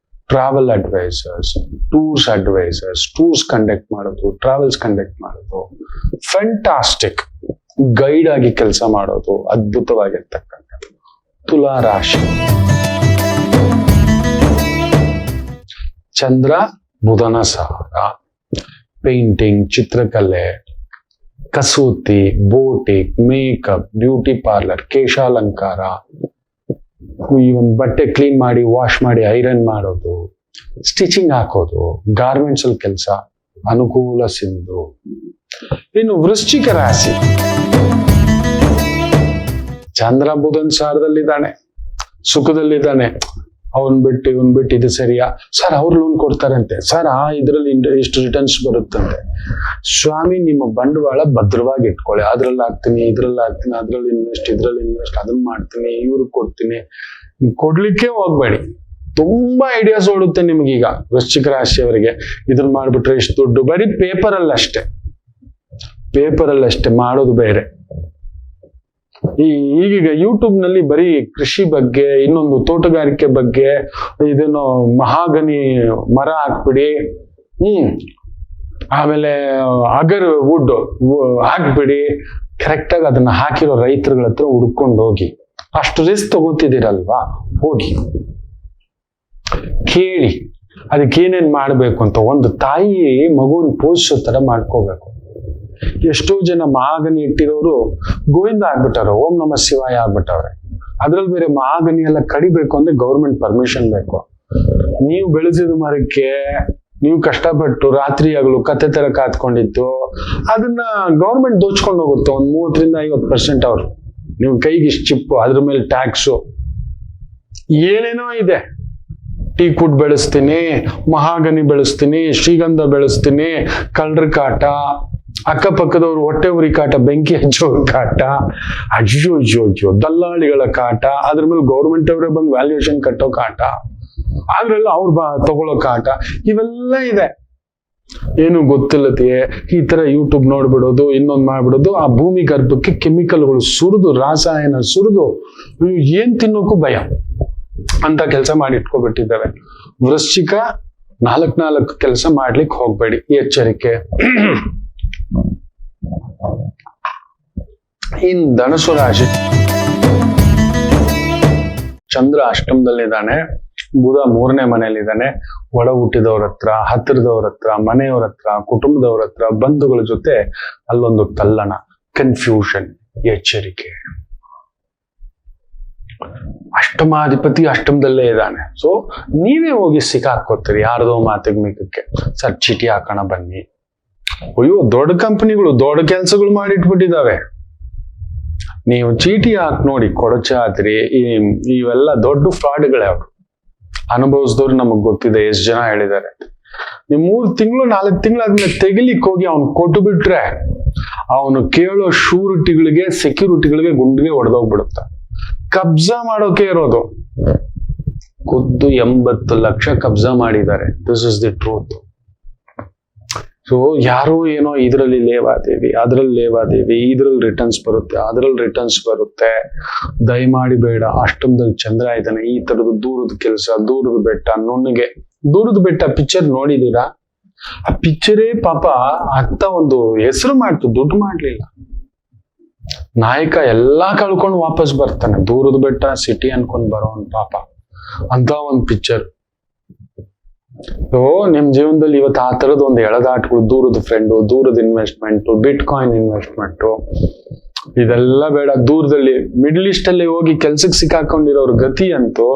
travel advisors, tours advisors, tours conduct ಮಾಡೋದು, ಟ್ರಾವೆಲ್ಸ್ ಕಂಡಕ್ಟ್ ಮಾಡೋದು, ಫ್ಯಾಂಟಾಸ್ಟಿಕ್. ಗೈಡ್ ಆಗಿ ಕೆಲಸ ಮಾಡೋದು ಅದ್ಭುತವಾಗಿರ್ತಕ್ಕಂಥದ್ದು. ತುಲಾ ರಾಶಿ, ಚಂದ್ರ ಬುಧನ ಸಾರ. ಪೇಂಟಿಂಗ್, ಚಿತ್ರಕಲೆ, ಕಸೂತಿ, ಬೋಟಿಕ್, ಮೇಕಪ್, ಬ್ಯೂಟಿ ಪಾರ್ಲರ್, ಕೇಶಾಲಂಕಾರ, ಈ ಒಂದು ಬಟ್ಟೆ ಕ್ಲೀನ್ ಮಾಡಿ ವಾಶ್ ಮಾಡಿ ಐರನ್ ಮಾಡೋದು, ಸ್ಟಿಚಿಂಗ್ ಹಾಕೋದು, ಗಾರ್ಮೆಂಟ್ಸ್ ಅಲ್ಲಿ ಕೆಲಸ, ಅನುಕೂಲ ಸಿಂಧು. ಇನ್ನು ವೃಶ್ಚಿಕ ರಾಶಿ, ಚಂದ್ರ ಬುಧನ್ ಸಾರದಲ್ಲಿದ್ದಾನೆ, ಸುಖದಲ್ಲಿದ್ದಾನೆ. ಅವನ್ ಬಿಟ್ಟು ಇವನ್ ಬಿಟ್ಟು ಇದು ಸರಿಯಾ ಸರ್? ಅವ್ರು ಲೋನ್ ಕೊಡ್ತಾರಂತೆ ಸರ್, ಇದ್ರಲ್ಲಿ ಇಷ್ಟು ರಿಟರ್ನ್ಸ್ ಬರುತ್ತಂತೆ. ಸ್ವಾಮಿ, ನಿಮ್ಮ ಬಂಡವಾಳ ಭದ್ರವಾಗಿ ಇಟ್ಕೊಳ್ಳಿ. ಅದ್ರಲ್ಲಿ ಹಾಕ್ತೀನಿ, ಇದ್ರಲ್ಲಿ ಹಾಕ್ತೀನಿ, ಅದ್ರಲ್ಲಿ ಇನ್ವೆಸ್ಟ್, ಅದನ್ನ ಮಾಡ್ತೀನಿ, ಇವ್ರಿಗೆ ಕೊಡ್ತೀನಿ. ಕೊಡ್ಲಿಕ್ಕೆ ಹೋಗ್ಬೇಡಿ. ತುಂಬಾ ಐಡಿಯಾಸ್ ಓಡುತ್ತೆ ನಿಮ್ಗೀಗ ವೃಶ್ಚಿಕ ರಾಶಿಯವರಿಗೆ. ಇದನ್ನ ಮಾಡ್ಬಿಟ್ರೆ ಇಷ್ಟು ದುಡ್ಡು. ಬರೀ ಪೇಪರಲ್ಲಷ್ಟೇ ಮಾಡೋದು ಬೇರೆ. ಈಗೀಗ ಯೂಟ್ಯೂಬ್ ನಲ್ಲಿ ಬರೀ ಕೃಷಿ ಬಗ್ಗೆ, ಇನ್ನೊಂದು ತೋಟಗಾರಿಕೆ ಬಗ್ಗೆ, ಇದೇನೋ ಮಹಾಗನಿ ಮರ ಹಾಕ್ಬಿಡಿ, ಆಮೇಲೆ ಅಗರ್ ವುಡ್ ಹಾಕ್ಬಿಡಿ. ಕರೆಕ್ಟ್ ಆಗಿ ಅದನ್ನ ಹಾಕಿರೋ ರೈತರುಗಳ ಹತ್ರ ಹುಡ್ಕೊಂಡು ಹೋಗಿ. ಅಷ್ಟು ರಿಸ್ಕ್ ತಗೋತಿದ್ದೀರಲ್ವಾ, ಹೋಗಿ ಕೇಳಿ ಅದಕ್ಕೆ ಏನೇನ್ ಮಾಡ್ಬೇಕು ಅಂತ. ಒಂದು ತಾಯಿ ಮಗುವನ್ ಪೋಷಿಸೋ ತರ ಮಾಡ್ಕೋಬೇಕು. ಎಷ್ಟೋ ಜನ ಮಹಾಗನಿ ಇಟ್ಟಿರೋರು ಗೋವಿಂದ ಆಗ್ಬಿಟ್ಟಾರ, ಓಂ ನಮ ಶಿವಾಯ ಆಗ್ಬಿಟ್ಟವ್ರೆ. ಅದ್ರಲ್ಲಿ ಬೇರೆ ಮಹಾಗನಿ ಎಲ್ಲ ಕಡಿಬೇಕು ಅಂದ್ರೆ ಗೌರ್ಮೆಂಟ್ ಪರ್ಮಿಷನ್ ಬೇಕು. ನೀವು ಬೆಳೆಸಿದ ಮರಕ್ಕೆ ನೀವು ಕಷ್ಟಪಟ್ಟು ರಾತ್ರಿ ಹಗಲು ಕತೆ ತರ ಕಾತ್ಕೊಂಡಿತ್ತು, ಅದನ್ನ ಗೌರ್ಮೆಂಟ್ ದೋಚ್ಕೊಂಡು ಹೋಗುತ್ತೆ. ಒಂದ್ 30-50% ಅವ್ರು ನೀವು ಕೈಗೆ ಇಷ್ಟು ಚಿಪ್ಪು, ಅದ್ರ ಮೇಲೆ ಟ್ಯಾಕ್ಸು, ಏನೇನೋ ಇದೆ. ಟೀಕುಡ್ ಬೆಳೆಸ್ತೀನಿ, ಮಹಾಗನಿ ಬೆಳೆಸ್ತೀನಿ, ಶ್ರೀಗಂಧ ಬೆಳೆಸ್ತೀನಿ, ಕಳ್ಳರ ಕಾಟ, ಅಕ್ಕಪಕ್ಕದವ್ರು ಹೊಟ್ಟೆ ಉರಿ ಕಾಟ, ಬೆಂಕಿ ಹಚ್ಚೋರ ಕಾಟ, ಅಯ್ಯೋ ದಲ್ಲಾಳಿಗಳ ಕಾಟ, ಅದ್ರ ಮೇಲೆ ಗೌರ್ಮೆಂಟ್ ಅವರೇ ಬಂದು ವ್ಯಾಲ್ಯೂಯೇಷನ್ ಕಟ್ಟೋ ಕಾಟ, ಅದ್ರೆಲ್ಲ ಅವ್ರು ತಗೊಳ್ಳೋ ಕಾಟ, ಇವೆಲ್ಲ ಇದೆ. ಏನು ಗೊತ್ತಿಲ್ಲದೆಯೇ ಈ ತರ ಯೂಟ್ಯೂಬ್ ನೋಡ್ಬಿಡೋದು, ಇನ್ನೊಂದು ಮಾಡ್ಬಿಡೋದು. ಆ ಭೂಮಿ ಗರ್ಭಕ್ಕೆ ಕೆಮಿಕಲ್ಗಳು ಸುರಿದು, ರಾಸಾಯನ ಸುರಿದು, ಏನ್ ತಿನ್ನೋಕ್ಕೂ ಭಯ ಅಂತ ಕೆಲಸ ಮಾಡಿ ಇಟ್ಕೊಬಿಟ್ಟಿದ್ದಾವೆ. ವೃಶ್ಚಿಕ 4 ಕೆಲಸ ಮಾಡ್ಲಿಕ್ಕೆ ಹೋಗ್ಬೇಡಿ, ಎಚ್ಚರಿಕೆ. ಇನ್ ಧನುಸು ರಾಶಿ, ಚಂದ್ರ ಅಷ್ಟಮದಲ್ಲಿದ್ದಾನೆ, ಬುಧ 3ನೇ ಮನೆಯಲ್ಲಿದ್ದಾನೆ. ಒಡ ಹುಟ್ಟಿದವ್ರ ಹತ್ರ, ಹತ್ತಿರದವ್ರ ಹತ್ರ, ಮನೆಯವ್ರ ಹತ್ರ, ಕುಟುಂಬದವ್ರ ಹತ್ರ, ಬಂಧುಗಳ ಜೊತೆ ಅಲ್ಲೊಂದು ತಲ್ಲಣ, ಕನ್ಫ್ಯೂಷನ್, ಎಚ್ಚರಿಕೆ. ಅಷ್ಟಮಾಧಿಪತಿ ಅಷ್ಟಮದಲ್ಲೇ ಇದ್ದಾನೆ. ಸೊ ನೀವೇ ಹೋಗಿ ಸಿಕ್ಕಾಕೋತೀರಿ ಯಾರ್ದೋ ಮಾತಿಗೆ ಮಿಕ್ಕಕ್ಕೆ. ಸರ್ ಚೀಟಿ ಹಾಕೋಣ ಬನ್ನಿ. ಅಯ್ಯೋ ದೊಡ್ಡ ಕಂಪನಿಗಳು ದೊಡ್ಡ ಕೆಲ್ಸಗಳು ಮಾಡಿಟ್ಬಿಟ್ಟಿದಾವೆ. ನೀವು ಚೀಟಿ ಹಾಕಿ ನೋಡಿ, ಕೊಡಚಾದ್ರಿ, ಇವೆಲ್ಲ ದೊಡ್ಡ ಫ್ರಾಡ್ಗಳೇ. ಅವರು ಅನುಭವಿಸಿದವ್ರು ನಮಗ್ ಗೊತ್ತಿದೆ ಎಷ್ಟು ಜನ ಹೇಳಿದ್ದಾರೆ. ನೀವು 3 ತಿಂಗಳು 4 ತಿಂಗಳಾದ್ಮೇಲೆ ತೆಗಿಲಿಕ್ಕೆ ಹೋಗಿ ಅವ್ನು ಕೊಟ್ಟು ಬಿಟ್ರೆ ಅವನು ಕೇಳೋ ಶೂರಿಟಿಗಳಿಗೆ, ಸೆಕ್ಯೂರಿಟಿಗಳಿಗೆ ಗುಂಡಿಗೆ ಹೊಡೆದೋಗ್ಬಿಡುತ್ತ. ಕಬ್ಜಾ ಮಾಡೋಕೆ ಇರೋದು. ಖುದ್ದು 80 ಲಕ್ಷ ಕಬ್ಜಾ ಮಾಡಿದ್ದಾರೆ. This is the truth. So ಯಾರೋ ಏನೋ ಇದರಲ್ಲಿ ಲೇವಾದೇವಿ, ಅದ್ರಲ್ಲಿ ಲೇವಾದೇವಿ, ಇದ್ರಲ್ಲಿ ರಿಟರ್ನ್ಸ್ ಬರುತ್ತೆ, ಅದ್ರಲ್ಲಿ ರಿಟರ್ನ್ಸ್ ಬರುತ್ತೆ. ದಯಮಾಡಿ ಬೇಡ. ಅಷ್ಟಮದಲ್ಲಿ ಚಂದ್ರ ಇದ್ದಾನೆ. ಈ ತರದ್ದು ದೂರದ ಕೆಲಸ, ದೂರದ ಬೆಟ್ಟ, ನುಣ್ಣಗೆ ದೂರದ ಬೆಟ್ಟ ಪಿಕ್ಚರ್ ನೋಡಿದೀರಾ? ಆ ಪಿಕ್ಚರೇ ಪಾಪ ಅಂತ ಒಂದು ಹೆಸರು ಮಾಡ್ತು, ದುಡ್ಡು ಮಾಡ್ಲಿಲ್ಲ. ನಾಯಕ ಎಲ್ಲಾ ಕಳ್ಕೊಂಡು ವಾಪಸ್ ಬರ್ತಾನೆ. ದೂರದ ಬೆಟ್ಟ ಸಿಟಿ ಅನ್ಕೊಂಡ್ ಬರೋನ್ ಪಾಪ ಅಂತ ಒಂದ್ ಪಿಕ್ಚರ್. ನಿಮ್ ಜೀವನದಲ್ಲಿ ಇವತ್ತು ಆ ತರದ ಒಂದು ಎಳೆದಾಟಗಳು, ದೂರದ ಫ್ರೆಂಡು, ದೂರದ ಇನ್ವೆಸ್ಟ್ಮೆಂಟ್, ಬಿಟ್ ಕಾಯಿನ್ ಇನ್ವೆಸ್ಟ್ಮೆಂಟ್, ಇದೆಲ್ಲ ಬೇಡ. ದೂರದಲ್ಲಿ ಮಿಡ್ಲ್ ಈಸ್ಟ್ ಅಲ್ಲಿ ಹೋಗಿ ಕೆಲ್ಸಕ್ಕೆ ಸಿಕ್ಕಾಕೊಂಡಿರೋರ್ ಗತಿ ಅಂತೂ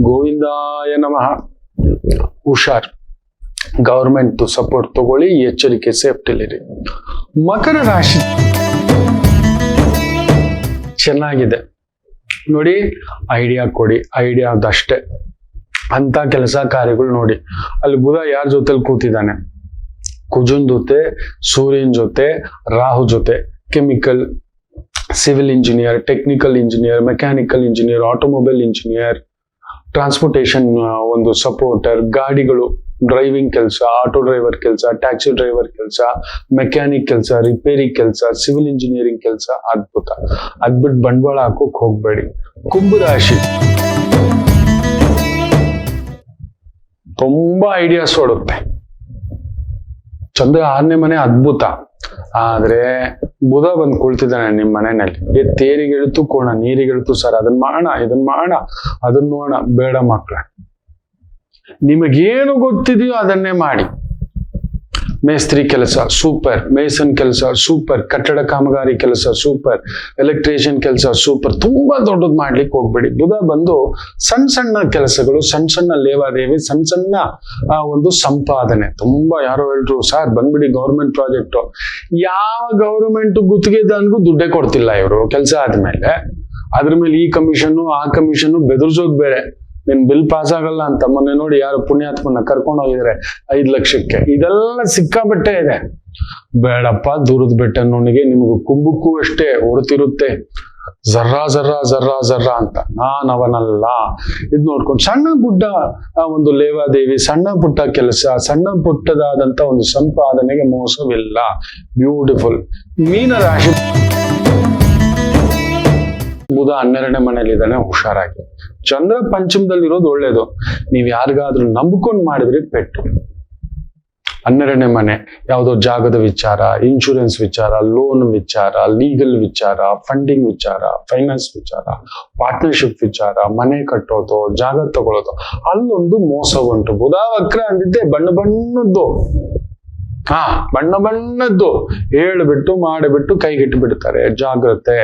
ಗೋವಿಂದಾಯ ನಮಃ. ಹುಷಾರ್. ಗವರ್ಮೆಂಟ್ ಸಪೋರ್ಟ್ ತಗೊಳ್ಳಿ, ಎಚ್ಚರಿಕೆ, ಸೇಫ್ಟಿಲಿರಿ. ಮಕರ ರಾಶಿ ಚೆನ್ನಾಗಿದೆ ನೋಡಿ. ಐಡಿಯಾ ಕೊಡಿ, ಐಡಿಯಾದಷ್ಟೇ. ಅಂತ ಕೆಲಸ ಕಾರ್ಯಗಳು ನೋಡಿ. ಅಲ್ಲಿ ಬುಧ ಯಾರ ಜೊತೆಲಿ ಕೂತಿದ್ದಾನೆ? ಕುಜನ್ ಜೊತೆ, ಸೂರ್ಯನ್ ಜೊತೆ, ರಾಹು ಜೊತೆ. Chemical, civil engineer, technical engineer, mechanical engineer, automobile engineer, transportation ಒಂದು ಸಪೋರ್ಟರ್, ಗಾಡಿಗಳು ಡ್ರೈವಿಂಗ್ ಕೆಲಸ, ಆಟೋ ಡ್ರೈವರ್ ಕೆಲಸ, ಟ್ಯಾಕ್ಸಿ ಡ್ರೈವರ್ ಕೆಲಸ, ಮೆಕ್ಯಾನಿಕ್ ಕೆಲಸ, ರಿಪೇರಿ ಕೆಲಸ, ಸಿವಿಲ್ ಇಂಜಿನಿಯರಿಂಗ್ ಕೆಲಸ. ಅದ್ಭುತ. ಅದ್ಬಿಟ್ಟು ಬಂಡವಾಳ ಹಾಕೋಕ್ ಹೋಗ್ಬೇಡಿ. ಕುಂಭರಾಶಿ ತುಂಬಾ ಐಡಿಯಾಸ್ ಓಡುತ್ತೆ. ಚಂದ್ರ 6ನೇ ಮನೆ ಅದ್ಭುತ. ಆದ್ರೆ ಬುಧ ಬಂದು ಕುಳ್ತಿದ್ದಾನೆ ನಿಮ್ ಮನೆಯಲ್ಲಿ. ತೇರಿಗಿಳಿತು ಕೋಣ, ನೀರಿಗಿಳಿತು ಸರ್, ಅದನ್ನ ಮಾಡೋಣ, ಇದನ್ನ ಮಾಡೋಣ, ಅದನ್ನ ನೋಡೋಣ. ಬೇಡ ಮಕ್ಳ, ನಿಮಗೇನು ಗೊತ್ತಿದೆಯೋ ಅದನ್ನೇ ಮಾಡಿ. ಮೇಸ್ತ್ರಿ ಕೆಲಸ ಸೂಪರ್, ಮೇಸನ್ ಕೆಲಸ ಸೂಪರ್, ಕಟ್ಟಡ ಕಾಮಗಾರಿ ಕೆಲಸ ಸೂಪರ್, ಎಲೆಕ್ಟ್ರಿಷಿಯನ್ ಕೆಲಸ ಸೂಪರ್. ತುಂಬಾ ದೊಡ್ಡದು ಮಾಡ್ಲಿಕ್ಕೆ ಹೋಗ್ಬೇಡಿ. ಬುಧ ಬಂದು ಸಣ್ಣ ಸಣ್ಣ ಕೆಲಸಗಳು, ಸಣ್ಣ ಸಣ್ಣ ಲೇವಾದೇವಿ, ಸಣ್ಣ ಸಣ್ಣ ಒಂದು ಸಂಪಾದನೆ. ತುಂಬಾ ಯಾರೋ ಹೇಳ್ರು ಸರ್ ಬಂದ್ಬಿಡಿ ಗೌರ್ಮೆಂಟ್ ಪ್ರಾಜೆಕ್ಟ್. ಯಾವ ಗೌರ್ಮೆಂಟ್ ಗುತ್ತಿಗೆದಾನ್ಗೂ ದುಡ್ಡೇ ಕೊಡ್ತಿಲ್ಲ ಇವರು. ಕೆಲಸ ಆದ್ಮೇಲೆ ಅದ್ರ ಮೇಲೆ ಈ ಕಮಿಷನ್ ಆ ಕಮಿಷನ್ ಬೆದರ್ಸೋದ್ ಬೇರೆ. ನಿನ್ ಬಿಲ್ ಪಾಸ್ ಆಗಲ್ಲ ಅಂತ ಮೊನ್ನೆ ನೋಡಿ ಯಾರು ಪುಣ್ಯಾತ್ಮನ್ನ ಕರ್ಕೊಂಡು ಹೋಗಿದ್ರೆ 5 ಲಕ್ಷಕ್ಕೆ. ಇದೆಲ್ಲ ಸಿಕ್ಕಾಬಟ್ಟೆ ಇದೆ. ಬೇಡಪ್ಪ. ದೂರದ ಬೆಟ್ಟ ನುಣ್ಣಿಗೆ ನಿಮಗೂ ಕುಂಭಕ್ಕೂ ಅಷ್ಟೇ ಹೊರತಿರುತ್ತೆ. ಜರ್ರಾ ಜರ್ರಾ ಜರ್ರಾ ಜರ್ರಾ ಅಂತ. ಅವನಲ್ಲ. ಇದ್ ನೋಡ್ಕೊಂಡು ಸಣ್ಣ ಪುಟ್ಟ ಒಂದು ಲೇವಾದೇವಿ, ಸಣ್ಣ ಪುಟ್ಟ ಕೆಲಸ, ಸಣ್ಣ ಪುಟ್ಟದಾದಂತ ಒಂದು ಸಂಪಾದನೆಗೆ ಮೋಸವಿಲ್ಲ. ಬ್ಯೂಟಿಫುಲ್. ಮೀನ ರಾಶಿ ಬುಧ 12ನೇ ಮನೆಯಲ್ಲಿದ್ದಾನೆ. ಹುಷಾರಾಗಿ. ಚಂದ್ರ ಪಂಚಮದಲ್ಲಿರೋದು ಒಳ್ಳೇದು. ನೀವ್ ಯಾರಿಗಾದ್ರೂ ನಂಬ್ಕೊಂಡ್ ಮಾಡಿದ್ರಿ ಪೆಟ್ಟು. 12ನೇ ಮನೆ ಯಾವುದೋ ಜಾಗದ ವಿಚಾರ, ಇನ್ಶೂರೆನ್ಸ್ ವಿಚಾರ, ಲೋನ್ ವಿಚಾರ, ಲೀಗಲ್ ವಿಚಾರ, ಫಂಡಿಂಗ್ ವಿಚಾರ, ಫೈನಾನ್ಸ್ ವಿಚಾರ, ಪಾರ್ಟ್ನರ್ಶಿಪ್ ವಿಚಾರ, ಮನೆ ಕಟ್ಟೋದು, ಜಾಗ ತಗೊಳ್ಳೋದು, ಅಲ್ಲೊಂದು ಮೋಸ ಉಂಟು. ಬುಧ ವಕ್ರ ಅಂದಿದ್ದೆ ಬಣ್ಣ ಬಣ್ಣದ್ದು. ಬಣ್ಣ ಬಣ್ಣದ್ದು ಹೇಳ್ಬಿಟ್ಟು ಮಾಡಿಬಿಟ್ಟು ಕೈಗಿಟ್ಟು ಬಿಡ್ತಾರೆ. ಜಾಗ್ರತೆ.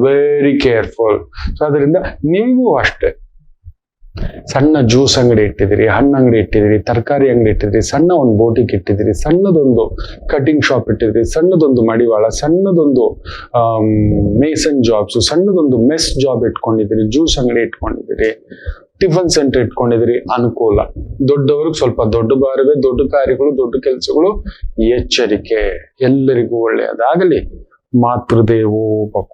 Very careful. ಸೊ ಅದರಿಂದ ನೀವು ಅಷ್ಟೇ. ಸಣ್ಣ ಜ್ಯೂಸ್ ಅಂಗಡಿ ಇಟ್ಟಿದ್ದೀರಿ, ಹಣ್ಣು ಅಂಗಡಿ ಇಟ್ಟಿದ್ದೀರಿ, ತರಕಾರಿ ಅಂಗಡಿ ಇಟ್ಟಿದ್ದೀರಿ, ಸಣ್ಣ ಒಂದು ಬೋಟಿಕ್ ಇಟ್ಟಿದ್ದೀರಿ, ಸಣ್ಣದೊಂದು ಕಟಿಂಗ್ ಶಾಪ್ ಇಟ್ಟಿದ್ದೀರಿ, ಸಣ್ಣದೊಂದು ಮಡಿವಾಳ, ಸಣ್ಣದೊಂದು ಮೇಸನ್ ಜಾಬ್ಸ್, ಸಣ್ಣದೊಂದು ಮೆಸ್ ಜಾಬ್ ಇಟ್ಕೊಂಡಿದ್ದೀರಿ, ಜ್ಯೂಸ್ ಅಂಗಡಿ ಇಟ್ಕೊಂಡಿದ್ದೀರಿ, ಟಿಫನ್ ಸೆಂಟರ್ ಇಟ್ಕೊಂಡಿದ್ದೀರಿ. ಅನುಕೂಲ. ದೊಡ್ಡವ್ರಿಗೆ ಸ್ವಲ್ಪ ದೊಡ್ಡ ಬಾರವೇ, ದೊಡ್ಡ ಕಾರ್ಯಗಳು, ದೊಡ್ಡ ಕೆಲಸಗಳು. ಎಚ್ಚರಿಕೆ. ಎಲ್ಲರಿಗೂ ಒಳ್ಳೆಯದಾಗಲಿ. ಮಾತೃದೇವೋ ಭವ.